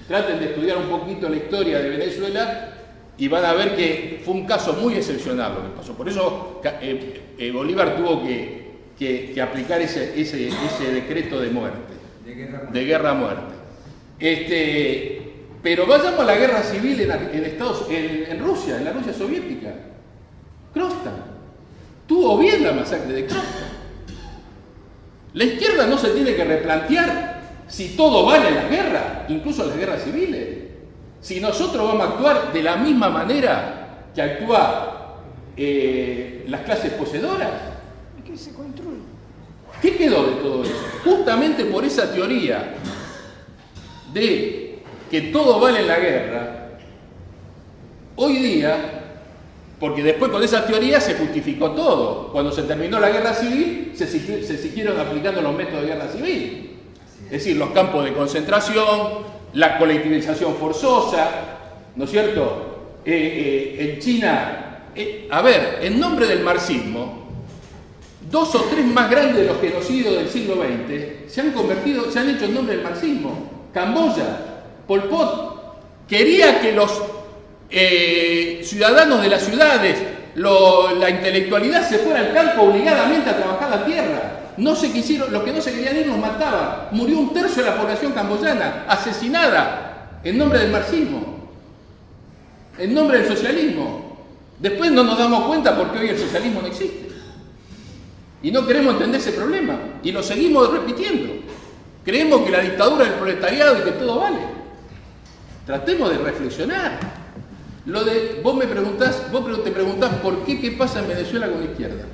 traten de estudiar un poquito la historia de Venezuela y van a ver que fue un caso muy excepcional lo que pasó. Por eso Bolívar tuvo que aplicar ese decreto de muerte, de guerra a muerte. Pero vayamos a la guerra civil en Rusia, en la Rusia soviética. Krostan tuvo bien la masacre de Krostan. La izquierda no se tiene que replantear si todo vale en las guerras, incluso en las guerras civiles. Si nosotros vamos a actuar de la misma manera que actúa las clases poseedoras. Que se controla. ¿Qué quedó de todo eso? Justamente por esa teoría de que todo vale en la guerra, hoy día, porque después con esa teoría se justificó todo. Cuando se terminó la guerra civil, se siguieron aplicando los métodos de guerra civil. Es decir, los campos de concentración, la colectivización forzosa, ¿no es cierto? En China, a ver, en nombre del marxismo, 2 o 3 más grandes de los genocidios del siglo XX se han hecho en nombre del marxismo. Camboya, Pol Pot quería que los ciudadanos de las ciudades, la intelectualidad se fuera al campo obligadamente a trabajar la tierra. No se quisieron, los que no se querían ir los mataban. Murió 1/3 de la población camboyana, asesinada en nombre del marxismo, en nombre del socialismo. Después no nos damos cuenta porque hoy el socialismo no existe. Y no queremos entender ese problema. Y lo seguimos repitiendo. Creemos que la dictadura del proletariado y que todo vale. Tratemos de reflexionar. Vos te preguntás por qué pasa en Venezuela con la izquierda.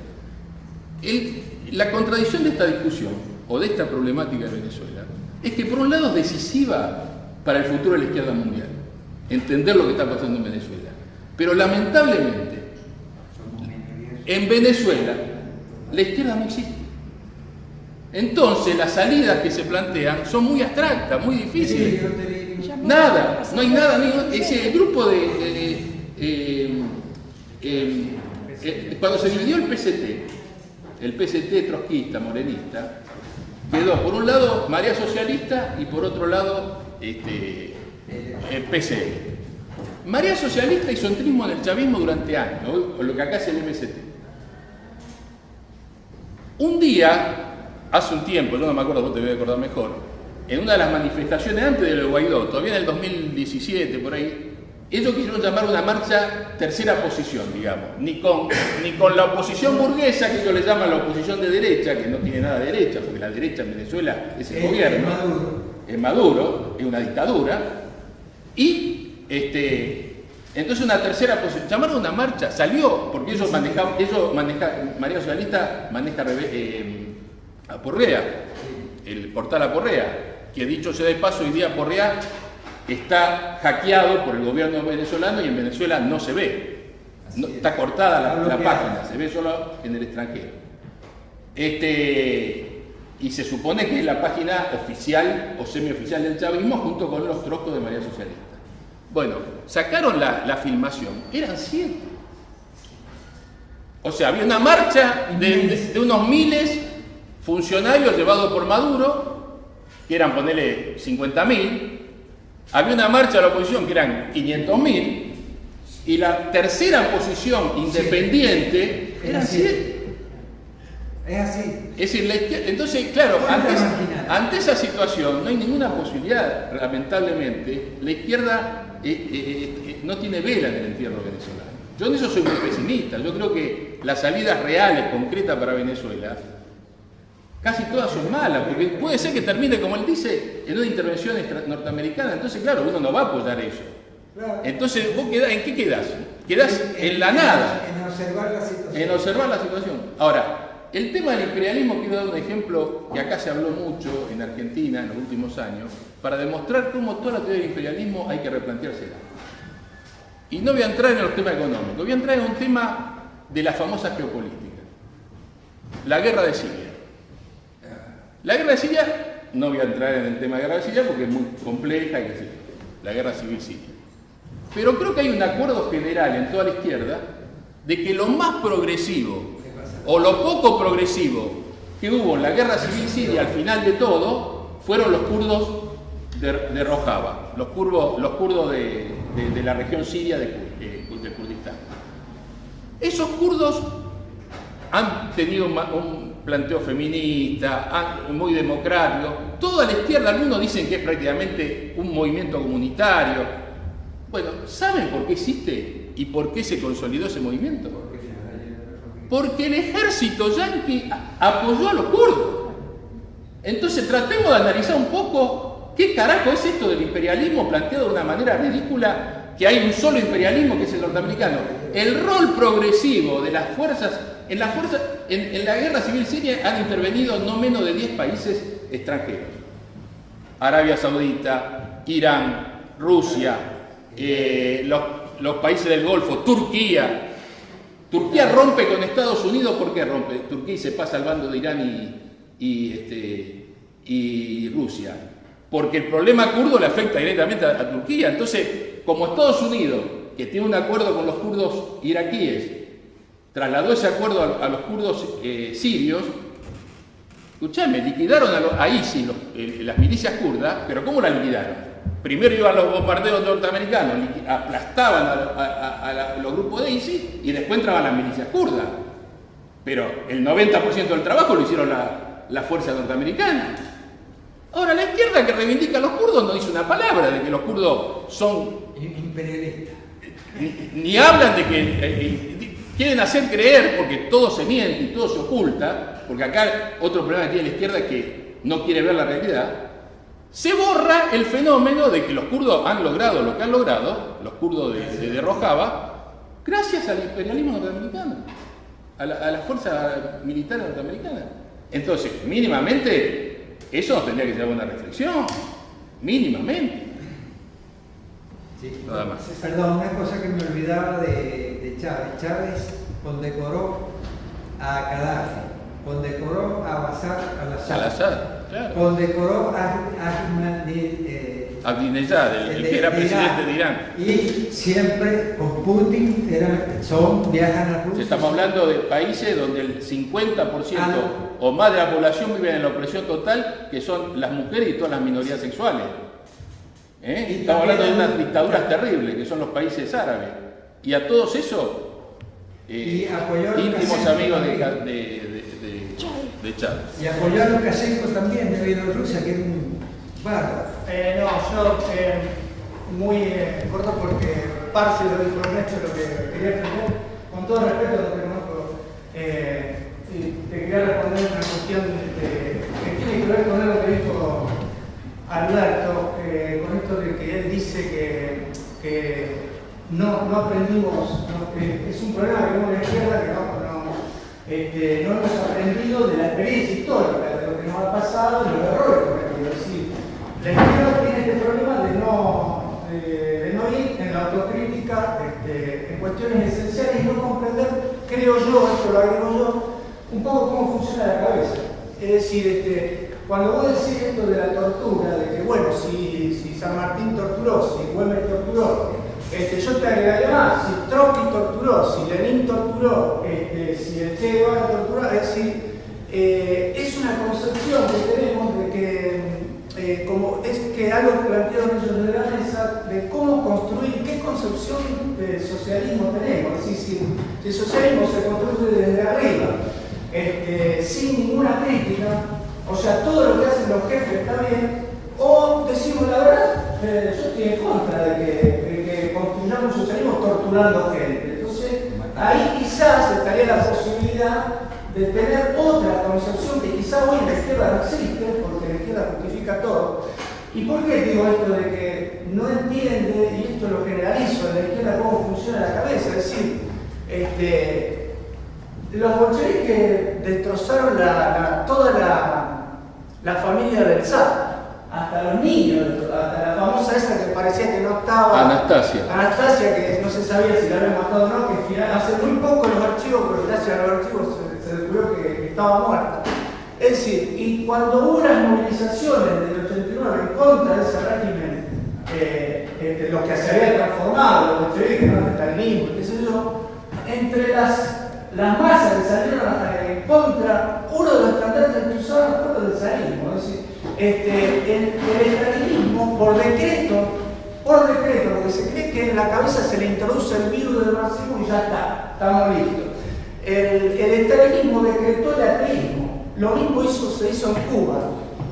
La contradicción de esta discusión o de esta problemática de Venezuela es que por un lado es decisiva para el futuro de la izquierda mundial, entender lo que está pasando en Venezuela. Pero lamentablemente, en Venezuela, la izquierda no existe. Entonces las salidas que se plantean son muy abstractas, muy difíciles. Nada, no hay nada. Es el grupo cuando se dividió el PST trotskista, morenista, quedó por un lado Marea Socialista y por otro lado el PCL. Marea Socialista hizo entrismo en el chavismo durante años, o lo que acá es el MST. Un día, hace un tiempo, yo no me acuerdo, vos te voy a acordar mejor, en una de las manifestaciones antes de lo de Guaidó, todavía en el 2017, por ahí, ellos quisieron llamar una marcha tercera posición, digamos, ni con la oposición burguesa, que ellos le llaman la oposición de derecha, que no tiene nada de derecha, porque la derecha en Venezuela es el gobierno, es Maduro, es una dictadura, y entonces una tercera posición, llamaron una marcha, salió, porque ellos manejan, Marea Socialista maneja a Porrea, el portal a Porrea, que dicho sea de paso, hoy día Porrea está hackeado por el gobierno venezolano y en Venezuela no se ve. Está cortada la página, se ve solo en el extranjero. Y se supone que es la página oficial o semioficial del chavismo junto con los troscos de Marea Socialista. Bueno, sacaron la filmación, eran 7. O sea, había una marcha de unos miles funcionarios llevados por Maduro, que eran, ponele, 50.000. Había una marcha de la oposición que eran 500.000. Y la tercera posición independiente eran 7. Es así. Es decir, entonces, claro, ante esa situación no hay ninguna posibilidad, lamentablemente. La izquierda no tiene vela en el entierro venezolano. Yo en eso soy muy pesimista. Yo creo que las salidas reales, concretas para Venezuela, casi todas son malas, porque puede ser que termine, como él dice, en una intervención norteamericana. Entonces, claro, uno no va a apoyar eso. Claro. Entonces, ¿vos ¿en qué quedás? Quedás en la nada. En observar la situación. En observar la situación. Ahora, el tema del imperialismo, quiero dar un ejemplo que acá se habló mucho en Argentina en los últimos años, para demostrar cómo toda la teoría del imperialismo hay que replanteársela. Y no voy a entrar en los temas económicos, voy a entrar en un tema de la famosa geopolítica. La guerra de Siria. La guerra de Siria, no voy a entrar en el tema de la guerra de Siria porque es muy compleja y que la guerra civil siria. pero creo que hay un acuerdo general en toda la izquierda de que lo más progresivo o lo poco progresivo que hubo en la guerra civil siria al final de todo fueron los kurdos de Rojava, los kurdos de la región siria de Kurdistán. Esos kurdos han tenido un planteo feminista, muy democrático. Toda la izquierda, algunos dicen que es prácticamente un movimiento comunitario. Bueno, ¿saben por qué existe y por qué se consolidó ese movimiento? Porque el ejército yanqui apoyó a los kurdos. Entonces tratemos de analizar un poco qué carajo es esto del imperialismo planteado de una manera ridícula, que hay un solo imperialismo que es el norteamericano. El rol progresivo de las fuerzas, en la guerra civil siria han intervenido no menos de 10 países extranjeros. Arabia Saudita, Irán, Rusia, los países del Golfo, Turquía. Turquía rompe con Estados Unidos, ¿por qué rompe? Turquía se pasa al bando de Irán y Rusia. Porque el problema kurdo le afecta directamente a Turquía. Entonces, como Estados Unidos, que tiene un acuerdo con los kurdos iraquíes, trasladó ese acuerdo a los kurdos sirios, escuchame, liquidaron a ISIS, las milicias kurdas, pero ¿cómo la liquidaron? Primero iban los bombardeos norteamericanos, aplastaban a los grupos de ISIS y después entraban las milicias kurdas. Pero el 90% del trabajo lo hicieron las fuerzas norteamericanas. Ahora, la izquierda que reivindica a los kurdos no dice una palabra de que los kurdos son imperialistas. Ni hablan de que quieren hacer creer, porque todo se miente y todo se oculta, porque acá otro problema que tiene la izquierda es que no quiere ver la realidad. Se borra el fenómeno de que los kurdos han logrado lo que han logrado, los kurdos de Rojava, gracias al imperialismo norteamericano, a la fuerza militar norteamericana. Entonces, mínimamente, eso nos tendría que llevar a una reflexión, mínimamente. Sí. Nada más. Perdón, una cosa que me olvidaba de Chávez. Chávez condecoró a Gaddafi, condecoró a Bashar al-Assad, claro. condecoró a Ahmadinejad, el que era presidente de Irán. Y siempre con Putin viajan a Rusia. Estamos hablando de países donde el 50% o más de la población vive en la opresión total, que son las mujeres y todas las minorías sexuales. Estamos hablando de unas dictaduras terribles, que son los países árabes. Y a todos esos íntimos amigos de Chávez. Y apoyó a Lukashenko también de Bielorrusia, que es un bárbaro. Yo muy corto porque parte de lo dijo Ernesto, lo que quería responder, con todo respeto, no te conozco, te quería responder una cuestión que tiene que ver con lo que dijo Alberto, con esto de que él dice que no aprendimos, es un problema que vemos en la izquierda, que no hemos aprendido de la experiencia histórica, de lo que nos ha pasado, de los errores cometidos. Es decir, la izquierda tiene este problema de no ir en la autocrítica en cuestiones esenciales y no comprender, creo yo, esto lo agrego yo, un poco cómo funciona la cabeza. Es decir, cuando vos decís esto de la tortura, de que bueno, si San Martín torturó, si Güemes torturó, yo te agregaría más, si Trotsky torturó, si Lenin torturó, si el Che Guevara torturó, es decir, es una concepción que tenemos de que, como es que algo plantearon ellos de la mesa, de cómo construir, qué concepción de socialismo tenemos, es decir, si el socialismo se construye desde arriba, sin ninguna crítica, o sea, todo lo que hacen los jefes está bien, o decimos la verdad, yo estoy en contra de que construyamos un socialismo torturando gente. Entonces, ahí quizás estaría la posibilidad de tener otra concepción que quizás hoy en la izquierda no existe, porque la izquierda justifica todo. ¿Y por qué digo esto de que no entiende, y esto lo generalizo en la izquierda, cómo funciona la cabeza? Es decir, los bolcheviques destrozaron toda la familia del zar, hasta los niños, hasta la famosa esa que parecía que no estaba. Anastasia, que no se sabía si la habían matado o no, que hace muy poco los archivos, pero gracias a los archivos se descubrió que estaba muerta. Es decir, y cuando hubo unas movilizaciones del 89 en contra de ese régimen lo que se había transformado, los bolcheviques, ¿no? El estalinismo, qué sé yo, entre las masas que salieron contra uno de los estandartes que usaban fue el zarismo. Es decir, el estalinismo, por decreto, porque se cree que en la cabeza se le introduce el virus del marxismo y ya está, estamos listos. El estalinismo decretó el ateísmo, lo mismo se hizo en Cuba.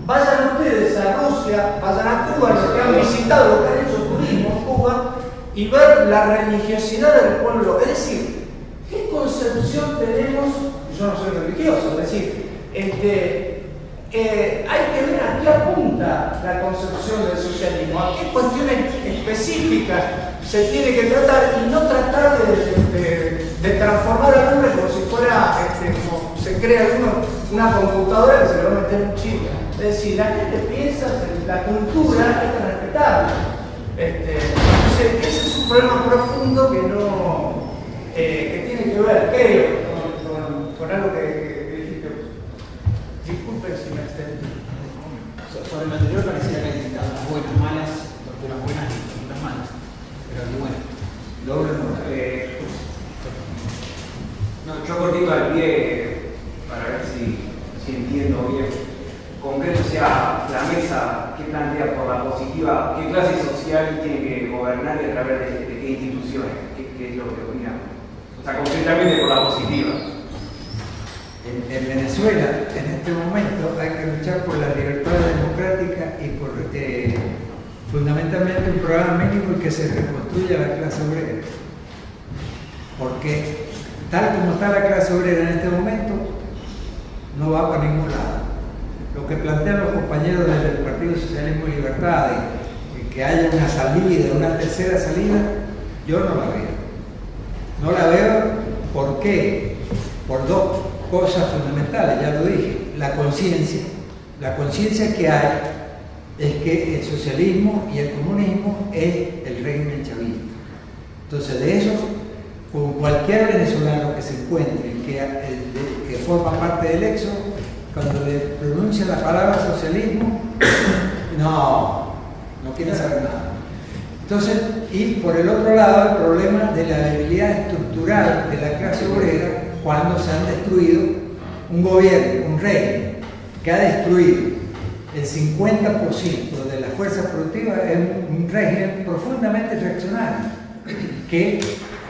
Vayan ustedes a Rusia, vayan a Cuba, los que han visitado, los que han hecho turismo en Cuba, y ver la religiosidad del pueblo. Es decir, ¿qué concepción tenemos? Yo no soy religioso, es decir, hay que ver a qué apunta la concepción del socialismo, a qué cuestiones específicas se tiene que tratar y no tratar de transformar al hombre como si fuera, como se crea una computadora que se le va a meter un chip. Es decir, la gente piensa, la cultura hay que respetarla. Entonces, ese es un problema profundo que tiene que ver, creo, con algo que dijiste. Disculpen si me extendí. Sobre lo anterior parecía que hay dictaduras buenas, malas, torturas buenas y torturas malas. Pero aquí bueno. Yo cortito al pie para ver si entiendo bien. Concreto sea la mesa que plantea por la positiva, qué clase social tiene que gobernar y a través de qué instituciones, qué es lo que opinamos. O sea, concretamente por la positiva. En Venezuela, en este momento, hay que luchar por la libertad democrática y por fundamentalmente un programa mínimo y que se reconstruya la clase obrera. Porque tal como está la clase obrera en este momento, no va para ningún lado. Lo que plantean los compañeros del Partido Socialismo y Libertad, de que haya una salida, una tercera salida, yo no la veo. No la veo, ¿por qué? Por dos cosas fundamentales, ya lo dije. La conciencia. La conciencia que hay es que el socialismo y el comunismo es el régimen chavista. Entonces, de eso, con cualquier venezolano que se encuentre, que forma parte del éxodo, cuando le pronuncia la palabra socialismo, no quiere saber nada. Entonces, y por el otro lado, el problema de la debilidad estructural de la clase obrera cuando se han destruido un gobierno, un régimen, que ha destruido el 50% de las fuerzas productivas, es un régimen profundamente reaccionario, que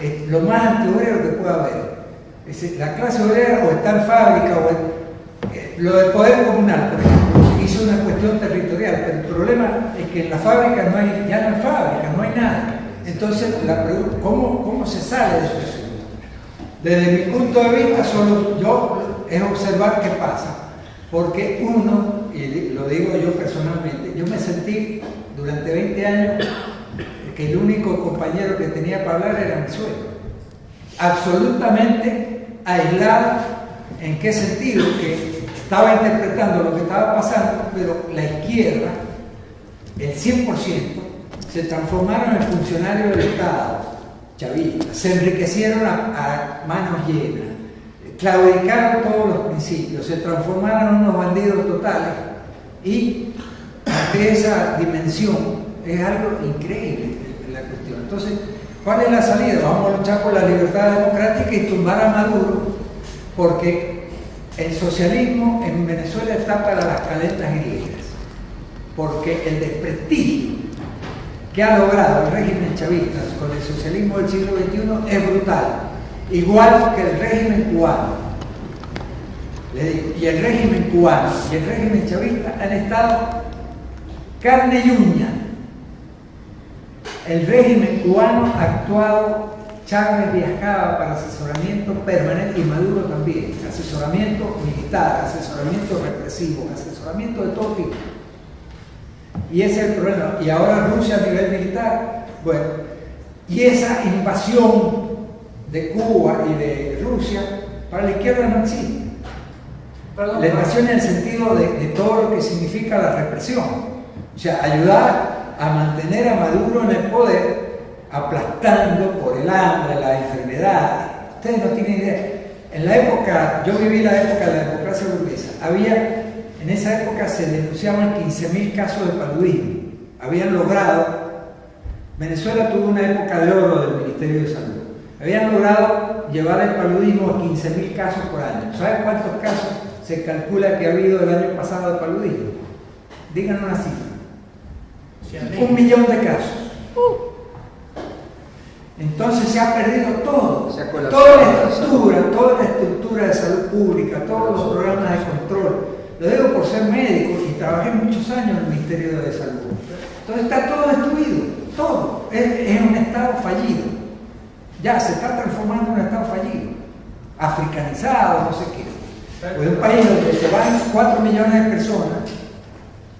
es lo más antiobrero que pueda haber. Es decir, la clase obrera o está en fábrica o lo del poder comunal, por ejemplo, hizo una cuestión territorial, pero el problema es que en la fábrica ya no hay fábrica, no hay nada. Entonces, la pregunta, ¿cómo se sale de eso? Desde mi punto de vista, solo yo es observar qué pasa. Porque uno, y lo digo yo personalmente, yo me sentí durante 20 años que el único compañero que tenía para hablar era mi suegro. Absolutamente aislado. ¿En qué sentido? Que estaba interpretando lo que estaba pasando, pero la izquierda, el 100%, se transformaron en funcionarios del Estado, chavistas, se enriquecieron a manos llenas, claudicaron todos los principios, se transformaron en unos bandidos totales y ante esa dimensión es algo increíble la cuestión. Entonces, ¿cuál es la salida? Vamos a luchar por la libertad democrática y tumbar a Maduro, porque el socialismo en Venezuela está para las calentas griegas, porque el desprestigio que ha logrado el régimen chavista con el socialismo del siglo XXI es brutal, igual que el régimen cubano. Le digo, y el régimen cubano y el régimen chavista han estado carne y uña. El régimen cubano ha actuado. Chávez viajaba para asesoramiento permanente y Maduro también, asesoramiento militar, asesoramiento represivo, asesoramiento de todo tipo. Y ese es el problema. Y ahora Rusia a nivel militar, bueno, y esa invasión de Cuba y de Rusia para la izquierda no existe. La invasión en el sentido de todo lo que significa la represión. O sea, ayudar a mantener a Maduro en el poder, aplastando por el hambre, la enfermedad. Ustedes no tienen idea. En la época, yo viví la época de la democracia burguesa, en esa época se denunciaban 15.000 casos de paludismo. Habían logrado Venezuela tuvo una época de oro del Ministerio de Salud. Habían logrado llevar el paludismo a 15.000 casos por año. ¿Saben cuántos casos se calcula que ha habido el año pasado de paludismo? Digan una cifra. 1 millón de casos. Entonces se ha perdido todo. Toda la estructura de salud pública, todos los programas de control. Lo digo por ser médico y trabajé muchos años en el Ministerio de Salud. Entonces está todo destruido, todo. Es un estado fallido. Ya se está transformando en un estado fallido. Africanizado, no sé qué. Pues un país donde se van 4 millones de personas,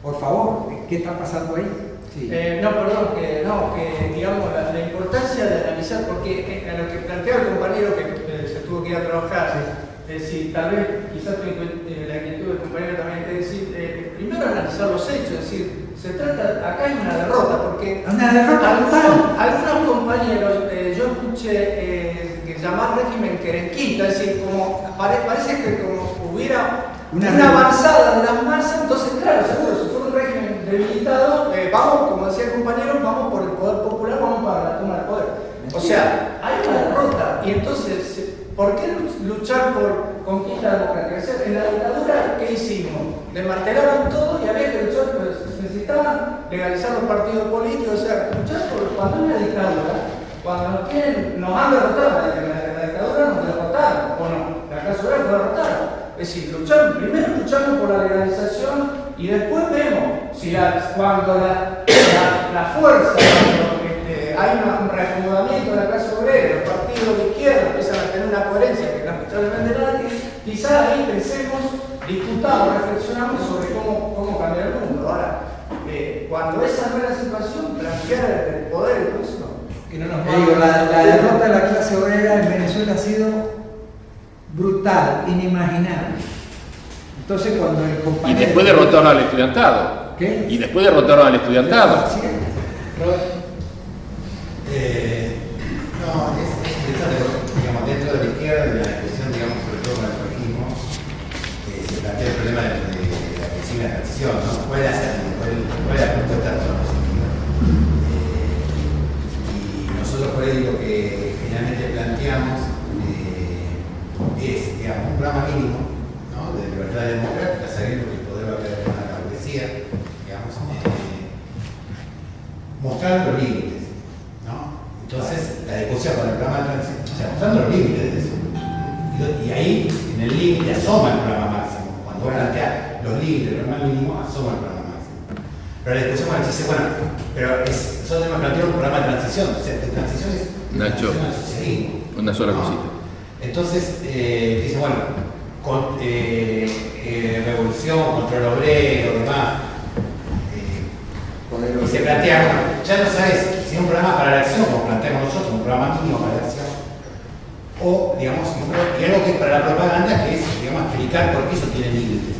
por favor, ¿qué está pasando ahí? Sí. No, perdón, que digamos la importancia de analizar, porque a lo que plantea el compañero que se tuvo que ir a trabajar, es decir, tal vez quizás la inquietud del compañero también es decir, primero analizar los hechos, es decir, se trata, acá hay una derrota, porque algunos compañeros, yo escuché que llamar régimen querenquita, es decir, como parece que como hubiera una avanzada de las masas, entonces claro, seguro, si fuera un régimen debilitado, vamos, como decía el compañero, vamos por el poder popular, vamos para la toma del poder. O sea, hay una derrota, y entonces, ¿por qué luchar por conquista democrática? En la dictadura, ¿qué hicimos? Desmantelaron todo y había que luchar, pues, se necesitaban legalizar los partidos políticos, o sea, luchar por cuando hay una dictadura, cuando nos han derrotado, en la dictadura nos derrotaron, o no, la clase obrera fue derrotada. Es decir, primero luchamos por la legalización y después vemos si cuando la fuerza, hay un reacomodamiento de la clase obrera, los partidos de izquierda empiezan a tener una coherencia que lamentablemente nadie, quizás ahí pensemos, discutamos, reflexionamos sobre cómo cambiar el mundo. Ahora, cuando esa no es la situación, plantear el poder y todo eso, que no nos va la derrota de la clase obrera en Venezuela ha sido brutal, inimaginable. Entonces cuando el compañero... Y después derrotaron al estudiantado. ¿Qué? Y después derrotaron al estudiantado. Digamos, dentro de la izquierda, de la discusión, digamos, sobre todo con el fascismo, se plantea el problema de la presión y la transición, ¿no? ¿Cuál es la propuesta de la positiva? Y nosotros por ahí lo que generalmente planteamos es, digamos, un programa mínimo, ¿no? De libertad democrática, sabiendo que el poder va a caer en la burguesía, digamos, mostrar los límites, ¿no? Entonces, la discusión con el programa de transición, o sea, mostrando los límites de eso. Y ahí, en el límite, asoma el programa máximo. Cuando plantea los límites del programa mínimo, asoma el programa máximo. Pero la discusión cuando dice, bueno, pero nosotros tenemos que plantear un programa de transición. O sea, de transición es Nacho, una sola cosita. Entonces, dice, bueno, revolución, control obrero, demás. Y se plantea, bueno, ya no sabes si es un programa para la acción, como planteamos nosotros, un programa mínimo para la acción, o, digamos, y algo que es para la propaganda, que es, digamos, explicar por qué eso tiene límites.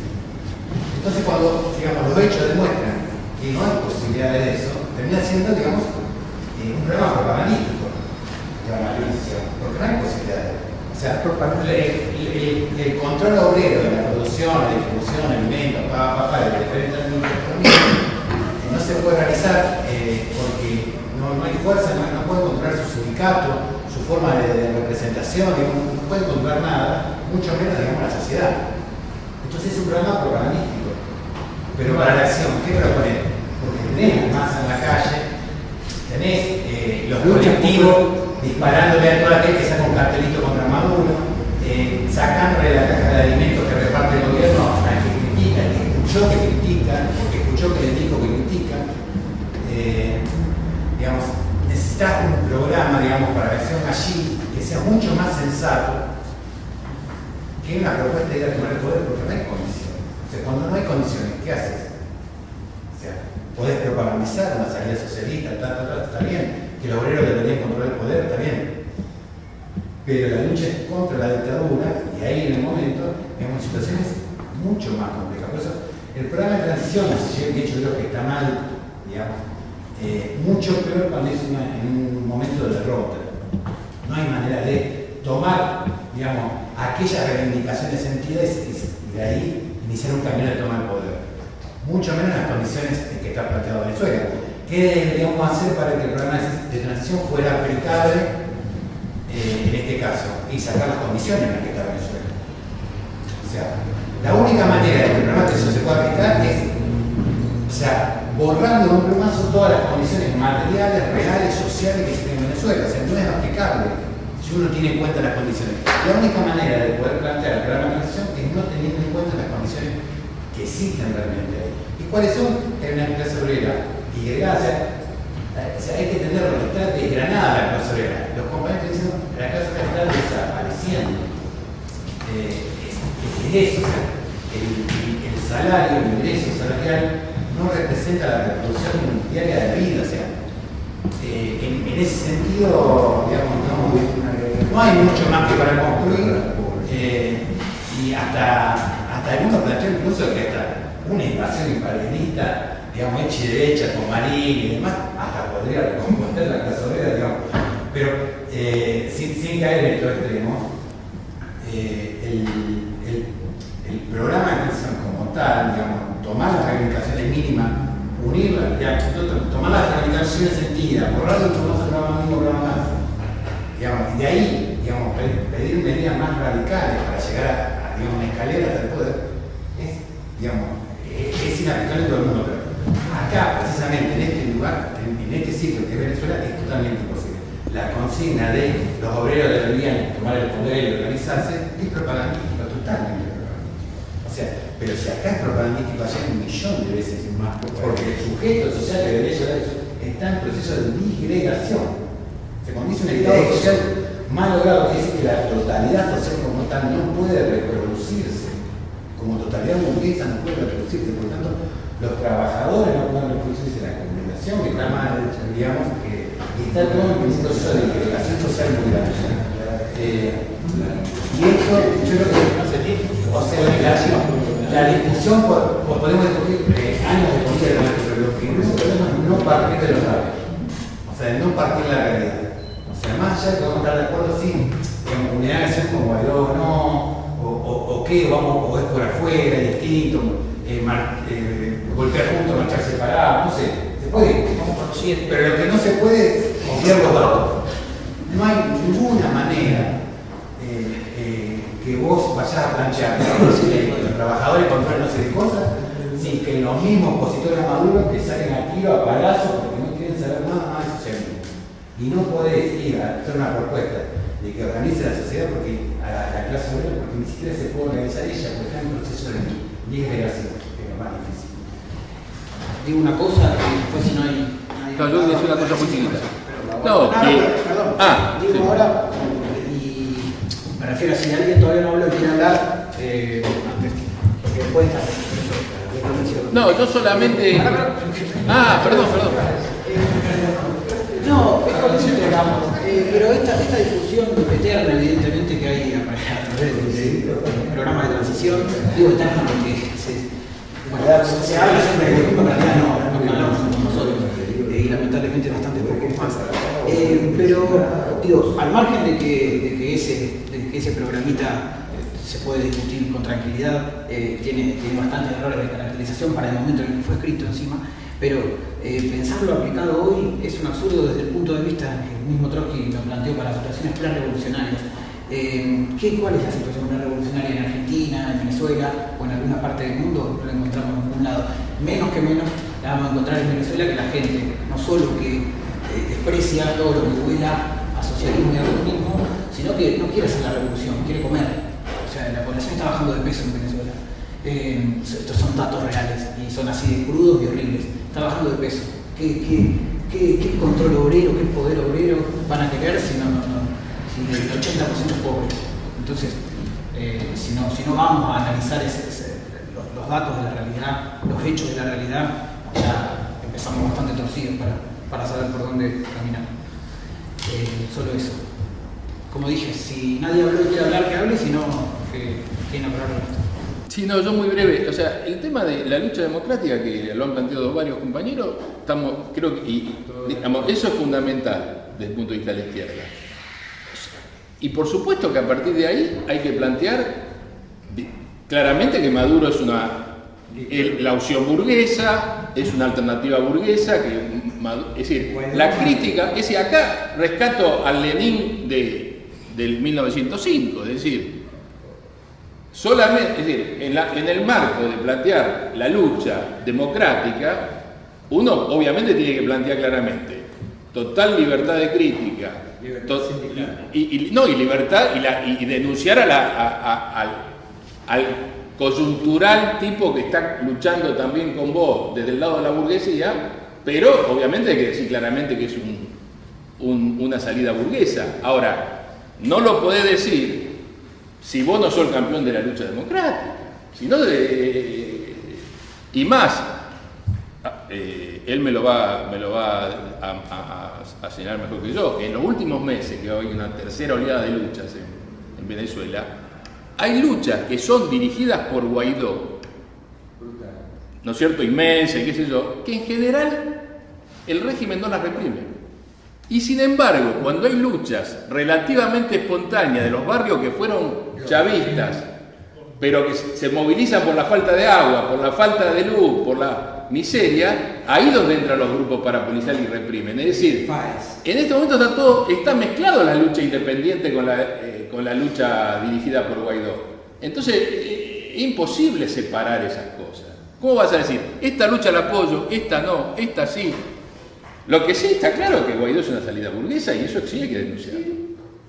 Entonces, cuando, digamos, los hechos demuestran que no hay posibilidad de eso, termina siendo, digamos, un programa propagandístico, digamos, la transición, porque no hay posibilidad de eso. O sea, el control obrero de la producción, la distribución, alimentos, de diferentes ámbitos no se puede realizar porque no hay fuerza, no puede controlar su sindicato, su forma de representación, no puede controlar nada, mucho menos, digamos, la sociedad. Entonces es un programa propagandístico. Pero para la acción, ¿qué propone? Porque tenés masa en la calle, tenés los colectivos disparándole a todo aquel que saca un cartelito contra Maduro, sacándole la caja de alimentos que reparte el gobierno al que critica, al que escuchó que critica, o que escuchó que le dijo que critica. Digamos, necesitas un programa, digamos, para la acción allí que sea mucho más sensato que una propuesta de ir a tomar el poder, porque no hay condiciones. O sea, cuando no hay condiciones, ¿qué haces? O sea, podés propagandizar una salida socialista, está bien, que los obreros deberían controlar el poder, está bien. Pero la lucha es contra la dictadura, y ahí en el momento, digamos, situaciones mucho más complejas. Por eso, el programa de transición, si yo he dicho creo que está mal, digamos, mucho peor cuando es en un momento de derrota. No hay manera de tomar, digamos, aquellas reivindicaciones sentidas y de ahí iniciar un camino de toma del poder. Mucho menos en las condiciones en que está planteado Venezuela. ¿qué debíamos hacer para que el programa de transición fuera aplicable en este caso? Y sacar las condiciones en las que está Venezuela. O sea, la única manera de que el programa de transición se pueda aplicar es, o sea, borrando de un plumazo todas las condiciones materiales, reales, sociales que existen en Venezuela. O sea, no es aplicable si uno tiene en cuenta las condiciones. La única manera de poder plantear el programa de transición es no teniendo en cuenta las condiciones que existen realmente ahí. ¿Y cuáles son? Que hay una clase obrera disgregada, o sea, hay que entenderlo, está desgranada la clase obrera. Los compañeros dicen que la clase obrera está desapareciendo. Es eso, o sea, el salario, el ingreso salarial no representa la reproducción diaria de la vida, o sea, en ese sentido, digamos, no hay mucho más que para construir, y hasta algunos plantean incluso que hasta una invasión imperialista, digamos, hecha y derecha con Marín y demás, hasta podría recomponer la clase obrera, digamos, pero sin caer en estos extremos, el programa de transición como tal, digamos, tomar las reivindicaciones mínimas, unirlas, tomar las reivindicaciones sentidas, borrar el programa mínimo, programa más, digamos, y de ahí, digamos, pedir medidas más radicales para llegar a digamos, una escalera hasta el poder, es inaplicable en todo el mundo, pero acá, precisamente, en este lugar, en este sitio que es Venezuela, es totalmente imposible. La consigna de los obreros deberían tomar el poder y organizarse es propagandística, totalmente propagandística. O sea, pero si acá es propagandístico, allá hay 1.000.000 de veces más, porque el sujeto social que debería llevar eso está en proceso de disgregación. Se cuando dice un estado social mal logrado, quiere decir que la totalidad social como tal no puede reproducirse. Como totalidad burguesa no puede reproducirse, por lo tanto, los trabajadores no pueden reproducirse, la comunicación que está mal, digamos, y está todo en un proceso de integración social muy grande. Y esto, yo creo que no se tiene, o sea, la discusión, podemos discutir años de política, pero lo que no podemos es no partir de los datos, o sea, no partir de la realidad. O sea, más allá de que vamos a estar de acuerdo, sí, en comunidad de acción como Bailó, no. O qué, vamos, o es por afuera, distinto, golpear juntos, marchar separados, no sé, se puede, pero lo que no se puede es obviar los datos. No hay ninguna manera que vos vayas a plantear los trabajadores contra no sé de cosas, sin que los mismos opositores a Maduro que salen a tiro a palazos porque no quieren saber nada más de socialismo. Y no podés ir a hacer una propuesta de que organice la sociedad porque a la clase obrera, porque ni siquiera se puede organizar ella, porque está en un proceso de disgregación, que es lo más difícil. Digo una cosa y después si no hay... No, yo voy a decir una cosa muy chiquita. No, perdón. Digo sí. ahora, y me refiero a si alguien todavía no habló y quiere hablar, antes, porque después está... No, yo solamente... perdón. No, pero esta discusión eterna, evidentemente, que hay a través del programa de transición, digo eterna porque se habla siempre de lo mismo, pero no que hablamos con nosotros, y lamentablemente bastante poco más. Pero, digo, al margen de que ese programita se puede discutir con tranquilidad, tiene bastantes errores de caracterización para el momento en el que fue escrito encima, pero pensarlo aplicado hoy es un absurdo desde el punto de vista que el mismo Trotsky lo planteó para situaciones pre-revolucionarias. ¿Cuál es la situación pre-revolucionaria en Argentina, en Venezuela o en alguna parte del mundo? No la encontramos en ningún lado. Menos que menos la vamos a encontrar en Venezuela, que la gente no solo que desprecia todo lo que huela a socialismo y a comunismo, sino que no quiere hacer la revolución, quiere comer. O sea, la población está bajando de peso en Venezuela. Estos son datos reales y son así de crudos y horribles. Está bajando de peso. ¿Qué control obrero, qué poder obrero van a querer si el 80% es pobre? Entonces, si no vamos a analizar los datos de la realidad, los hechos de la realidad, ya empezamos bastante torcidos para saber por dónde caminar. Solo eso. Como dije, si nadie habló y quiere hablar, que hable, si no, que quieren hablar el resto. Sí, no, yo muy breve. O sea, el tema de la lucha democrática, que lo han planteado varios compañeros, creo que, digamos, eso es fundamental desde el punto de vista de la izquierda. Y por supuesto que a partir de ahí hay que plantear claramente que Maduro es una La opción burguesa es una alternativa burguesa que, es decir, la crítica, es decir, acá rescato al Lenin del 1905, es decir, solamente, es decir, en el marco de plantear la lucha democrática, uno obviamente tiene que plantear claramente total libertad de crítica, libertad y denunciar al coyuntural tipo que está luchando también con vos desde el lado de la burguesía, pero obviamente hay que decir claramente que es una salida burguesa. Ahora, no lo podés decir si vos no sos el campeón de la lucha democrática, sino y más, él me lo va a señalar mejor que yo. En los últimos meses, que hay una tercera oleada de luchas en Venezuela, hay luchas que son dirigidas por Guaidó, ¿no es cierto?, inmensas, qué sé yo, que en general el régimen no las reprime. Y sin embargo, cuando hay luchas relativamente espontáneas de los barrios que fueron chavistas, pero que se movilizan por la falta de agua, por la falta de luz, por la miseria, ahí es donde entran los grupos parapoliciales y reprimen. Es decir, en este momento está mezclado la lucha independiente con la lucha dirigida por Guaidó. Entonces, es imposible separar esas cosas. ¿Cómo vas a decir, esta lucha la apoyo, esta no, esta sí? Lo que sí está claro es que Guaidó es una salida burguesa y eso sí hay que denunciar.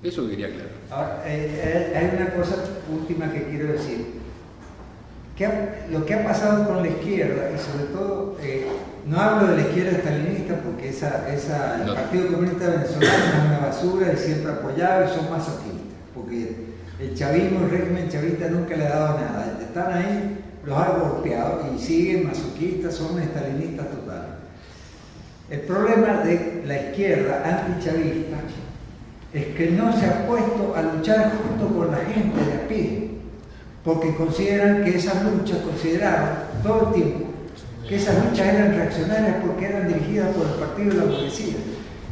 Eso quería aclarar. Ahora, hay una cosa última que quiero decir. Lo que ha pasado con la izquierda, y sobre todo, no hablo de la izquierda estalinista porque el Partido Comunista Venezolano es una basura y siempre apoyado y son masoquistas, porque el chavismo, el régimen chavista nunca le ha dado nada. Están ahí, los ha golpeado y siguen masoquistas, son estalinistas totales. El problema de la izquierda antichavista es que no se ha puesto a luchar junto con la gente de a pie, porque consideraron todo el tiempo que esas luchas eran reaccionarias porque eran dirigidas por el partido de la burguesía.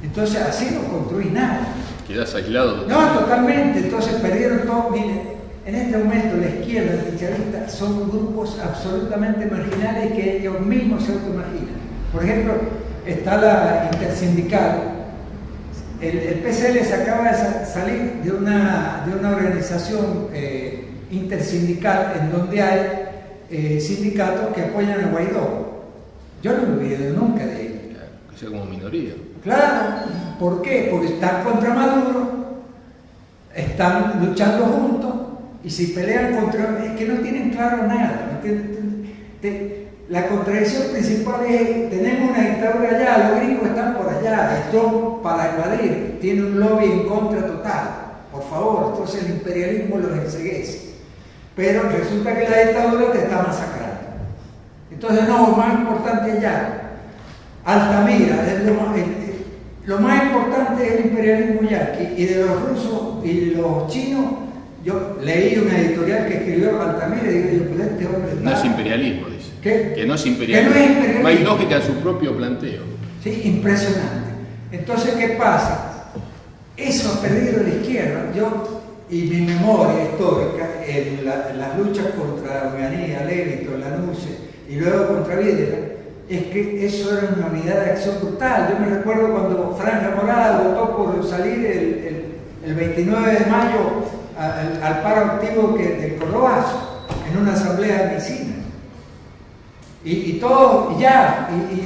Entonces así no construís nada. Quedás aislado. No, totalmente. Entonces perdieron todo. Miren, en este momento la izquierda antichavista son grupos absolutamente marginales que ellos mismos se automarginan. Por ejemplo, está la intersindical. El PCL se acaba de salir de una organización intersindical en donde hay sindicatos que apoyan a Guaidó. Yo no me olvidé nunca de ellos. Que sea como minoría. Claro, ¿por qué? Porque están contra Maduro, están luchando juntos y si pelean contra... es que no tienen claro nada. La contradicción principal es, tenemos una dictadura allá, los gringos están por allá, esto para evadir, tiene un lobby en contra total, por favor, entonces el imperialismo los enceguece. Pero resulta que la dictadura te está masacrando. Entonces no, lo más importante allá, Altamira, lo más importante es el imperialismo yaqui, y de los rusos y los chinos, yo leí una editorial que escribió Altamira y digo, pero este hombre no es imperialismo, dice. ¿Qué? Que no es imperialismo. Que no es imperialismo. No hay lógica en su propio planteo. Sí, impresionante. Entonces, ¿qué pasa? Eso ha perdido la izquierda. Y mi memoria histórica en las luchas contra Onganía, Levito, Lanusse y luego contra Videla, es que eso era una unidad de acción brutal. Yo me recuerdo cuando Franja Morada votó por salir el 29 de mayo al paro activo del Cordobazo, en una asamblea de medicina. Y todo, y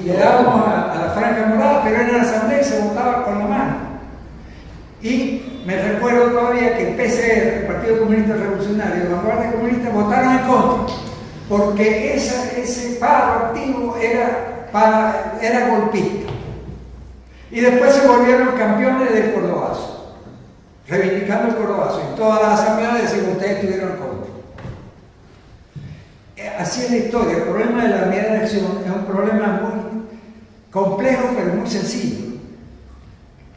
le dábamos a la Franja Morada, pero en la asamblea se votaba con la mano. Y me recuerdo todavía que el PCR, el Partido Comunista Revolucionario, la Vanguardia Comunista, votaron en contra, porque ese paro activo era golpista. Y después se volvieron campeones del Cordobazo, reivindicando el Cordobazo. Y todas las asambleas decían, ustedes estuvieron en contra. Así es la historia. El problema de la unidad de acción es un problema muy complejo, pero muy sencillo.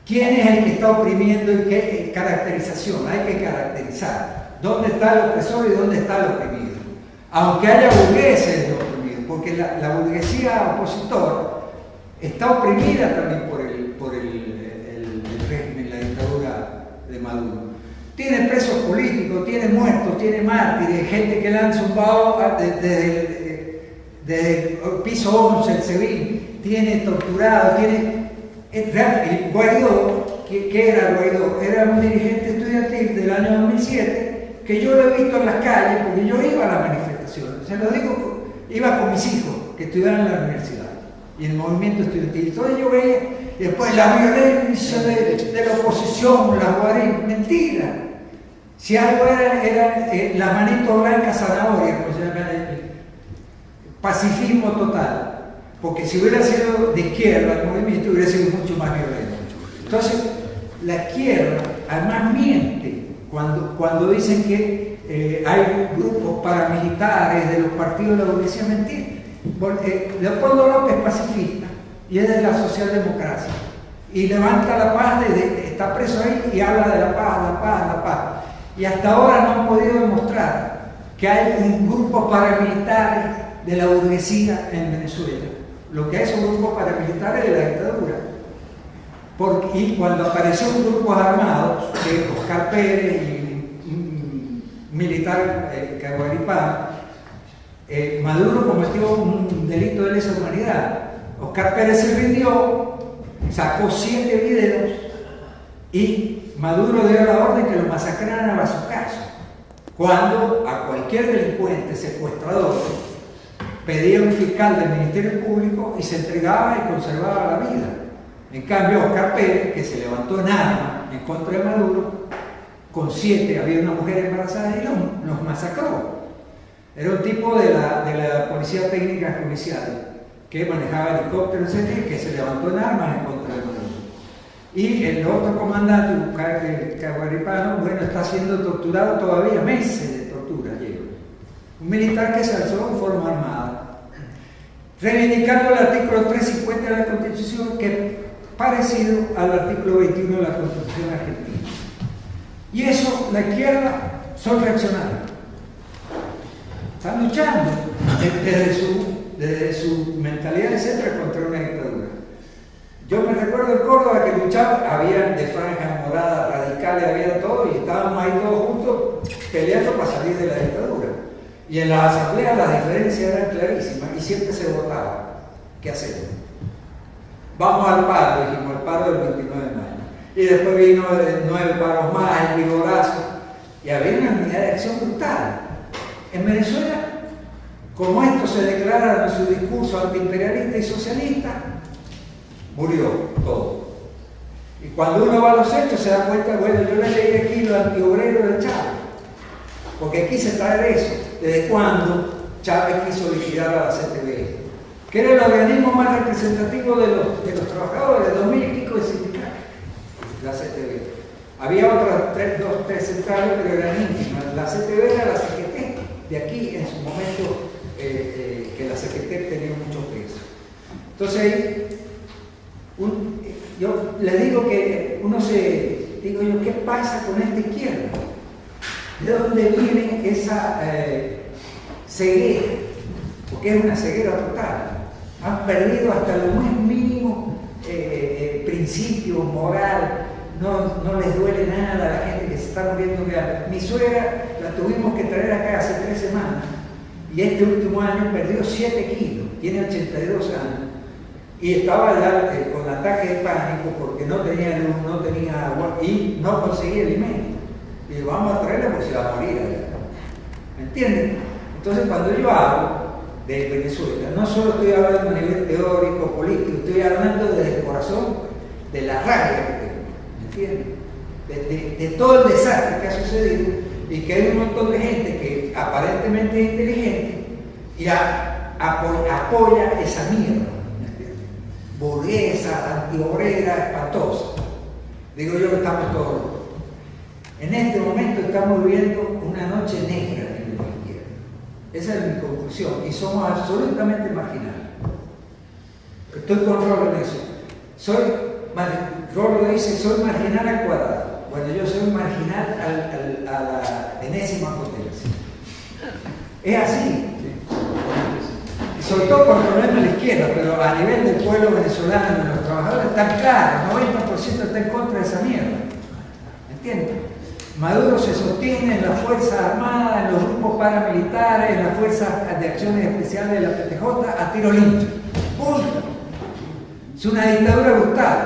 ¿Quién es el que está oprimiendo y qué caracterización? Hay que caracterizar dónde está el opresor y dónde está el oprimido. Aunque haya burgueses de oprimido, porque la burguesía opositora está oprimida también por el régimen, la dictadura de Maduro. Tiene presos políticos, tiene muertos, tiene mártires, gente que la han zumbado desde el piso 11, el SEBIN, tiene torturado, el Guaidó, ¿qué era Guaidó? Era un dirigente estudiantil del año 2007, que yo lo he visto en las calles, porque yo iba a las manifestaciones, se lo digo, iba con mis hijos, que estudiaban en la universidad, y en el movimiento estudiantil. Entonces yo veía, y después la violencia de la oposición, la guardia, mentira. Si algo era la manito blanca zanahoria, pues pacifismo total. Porque si hubiera sido de izquierda, el movimiento hubiera sido mucho más violento. Entonces, la izquierda además miente cuando dicen que hay grupos paramilitares de los partidos de la burguesía. Mentira. Leopoldo López es pacifista y es de la socialdemocracia. Y levanta la paz, está preso ahí y habla de la paz, la paz, la paz. Y hasta ahora no han podido demostrar que hay un grupo paramilitar de la burguesía en Venezuela. Lo que hay son grupos paramilitares de la dictadura. Y cuando aparecieron grupos armados, que Oscar Pérez y un militar Caguaripán, Maduro cometió un delito de lesa humanidad. Oscar Pérez se rindió, sacó 7 videos y Maduro dio la orden que lo masacraran a bazucazo. Cuando a cualquier delincuente, secuestrador, pedía un fiscal del Ministerio Público y se entregaba y conservaba la vida. En cambio, Oscar Pérez, que se levantó en armas en contra de Maduro, con 7, había una mujer embarazada y los masacró. Era un tipo de la Policía Técnica Judicial que manejaba helicópteros, etc., que se levantó en armas en contra de Maduro. Y el otro comandante, Caguaripano, bueno, está siendo torturado todavía, meses de tortura lleva. Un militar que se alzó en forma armada, reivindicando el artículo 350 de la Constitución, que es parecido al artículo 21 de la Constitución argentina. Y eso, la izquierda, son reaccionarios. Están luchando desde su mentalidad, etcétera, contra una dictadura. Yo me recuerdo en Córdoba que luchaban, había de franjas moradas, radicales, había todo, y estábamos ahí todos juntos peleando para salir de la dictadura. Y en las asambleas las diferencias eran clarísimas y siempre se votaba. ¿Qué hacemos? Vamos al paro, dijimos, al paro del 29 de mayo. Y después vino 9 paros más, el vigorazo, y había una unidad de acción brutal. En Venezuela, como esto se declara en su discurso antiimperialista y socialista, murió todo. Y cuando uno va a los hechos se da cuenta, bueno, yo le leí aquí lo antiobrero de Chávez, porque aquí se trae eso, desde cuando Chávez quiso liquidar a la CTV, que era el organismo más representativo de los trabajadores, de 2000 y pico de sindicatos, la CTV. Había otras 3 centrales, pero eran ínfimas. La CTV era la CGT, de aquí en su momento, que la CGT tenía mucho peso. Entonces, yo le digo que digo yo, ¿qué pasa con esta izquierda? ¿De dónde viene esa ceguera? Porque es una ceguera total. Han perdido hasta lo más mínimo principio moral. No les duele nada a la gente que se está muriendo. Mi suegra la tuvimos que traer acá hace 3 semanas y este último año perdió 7 kilos, tiene 82 años. Y estaba ya con ataque de pánico porque no tenía luz, no tenía agua y no conseguía alimento. Y digo, vamos a traerla porque se va a morir allá. ¿Me entienden? Entonces, cuando yo hablo de Venezuela, no solo estoy hablando a nivel teórico, político, estoy hablando desde el corazón, de la rabia que tengo. ¿Me entienden? De todo el desastre que ha sucedido y que hay un montón de gente que aparentemente es inteligente y apoya esa mierda. Burguesa, antiobrera, espantosa. Digo yo que estamos todos locos. En este momento estamos viviendo una noche negra en la izquierda. Esa es mi conclusión. Y somos absolutamente marginales. Estoy con Rolo en eso. Rolo dice, soy marginal al cuadrado. Bueno, yo soy marginal a la enésima potencia. Es así. Sobre todo por el problema de la izquierda, pero a nivel del pueblo venezolano, de los trabajadores, están claros, 90% está en contra de esa mierda. ¿Entiendes? Maduro se sostiene en las Fuerzas Armadas, en los grupos paramilitares, en las Fuerzas de Acciones Especiales de la PTJ a tiro limpio. ¡Punto! Es una dictadura brutal.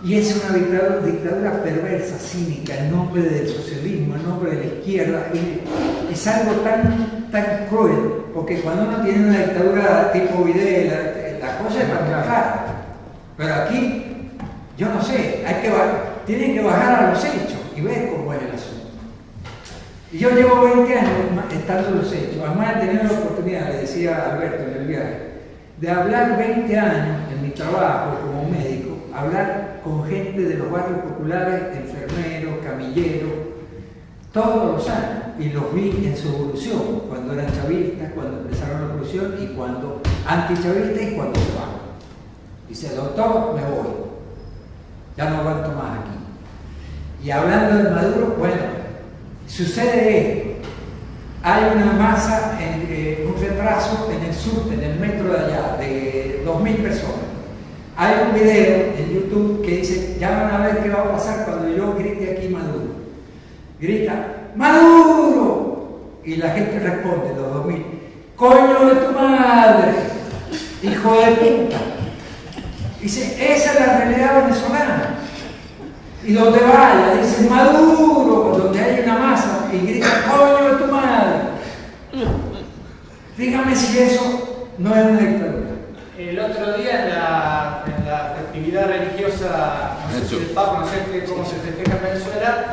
Y es una dictadura perversa, cínica, en nombre del socialismo, en nombre de la izquierda. Y es algo tan cruel, porque cuando uno tiene una dictadura tipo Videla, la cosa es para pero aquí, yo no sé, tienen que bajar a los hechos y ver cómo es el asunto. Y yo llevo 20 años estando en los hechos. Además he tenido la oportunidad, le decía a Alberto en el viaje, de hablar 20 años en mi trabajo como médico, hablar con gente de los barrios populares, enfermeros, camilleros, todos los años, y los vi en su evolución, cuando eran chavistas, cuando empezaron la revolución, y cuando antichavistas y cuando se van. Dice, doctor, me voy, ya no aguanto más aquí. Y hablando de Maduro, bueno, sucede esto. Hay una masa, un retraso en el sur, en el metro de allá, de 2.000 personas. Hay un video en YouTube que dice, ya van a ver qué va a pasar cuando yo grite aquí Maduro. Grita, ¡Maduro! Y la gente responde, los 2.000, ¡coño de tu madre! ¡Hijo de puta! Dice, esa es la realidad venezolana. Y donde vaya, dice Maduro, donde hay una masa, y grita, ¡coño de tu madre! Dígame si eso no es una dictadura. El otro día en la festividad religiosa, no sé si el Papa, no sé cómo se festeja en Venezuela,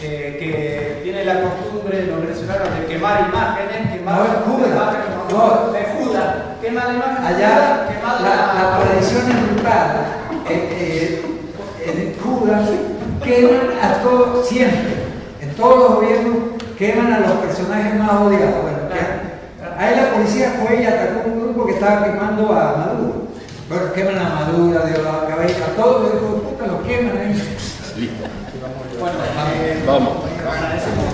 que tiene la costumbre los venezolanos de quemar imágenes, de Judas, quemar imágenes. Allá la tradición es brutal. En Judas queman a todos, siempre, en todos los gobiernos queman a los personajes más odiados. Bueno, ahí la policía fue y atacó un grupo que estaba quemando a Maduro. Bueno, queman a Maduro, a la cabeza, a todos los hijos de puta los queman ahí. Listo. Bueno, Vamos. agradecemos